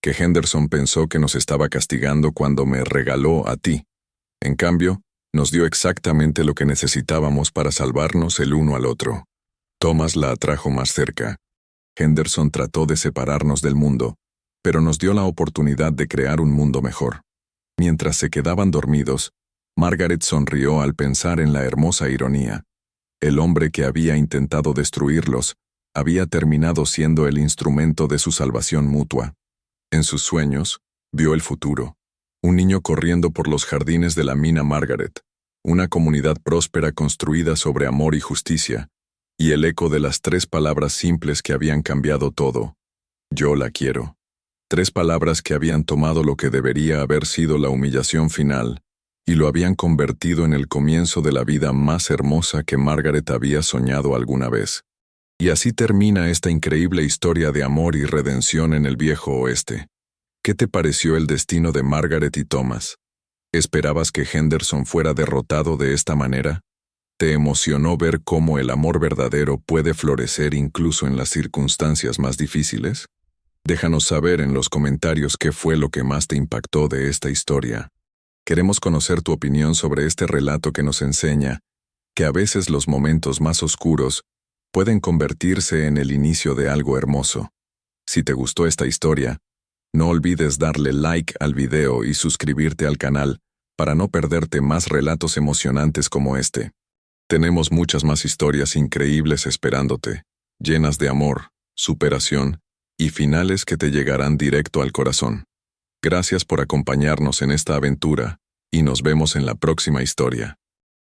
«Que Henderson pensó que nos estaba castigando cuando me regaló a ti. En cambio, nos dio exactamente lo que necesitábamos para salvarnos el uno al otro». Thomas la atrajo más cerca. «Henderson trató de separarnos del mundo, pero nos dio la oportunidad de crear un mundo mejor». Mientras se quedaban dormidos, Margaret sonrió al pensar en la hermosa ironía. El hombre que había intentado destruirlos había terminado siendo el instrumento de su salvación mutua. En sus sueños, vio el futuro. Un niño corriendo por los jardines de la mina Margaret, una comunidad próspera construida sobre amor y justicia, y el eco de las 3 palabras simples que habían cambiado todo. Yo la quiero. 3 palabras que habían tomado lo que debería haber sido la humillación final, y lo habían convertido en el comienzo de la vida más hermosa que Margaret había soñado alguna vez. Y así termina esta increíble historia de amor y redención en el viejo oeste. ¿Qué te pareció el destino de Margaret y Thomas? ¿Esperabas que Henderson fuera derrotado de esta manera? ¿Te emocionó ver cómo el amor verdadero puede florecer incluso en las circunstancias más difíciles? Déjanos saber en los comentarios qué fue lo que más te impactó de esta historia. Queremos conocer tu opinión sobre este relato que nos enseña que a veces los momentos más oscuros pueden convertirse en el inicio de algo hermoso. Si te gustó esta historia, no olvides darle like al video y suscribirte al canal para no perderte más relatos emocionantes como este. Tenemos muchas más historias increíbles esperándote, llenas de amor, superación y finales que te llegarán directo al corazón. Gracias por acompañarnos en esta aventura y nos vemos en la próxima historia.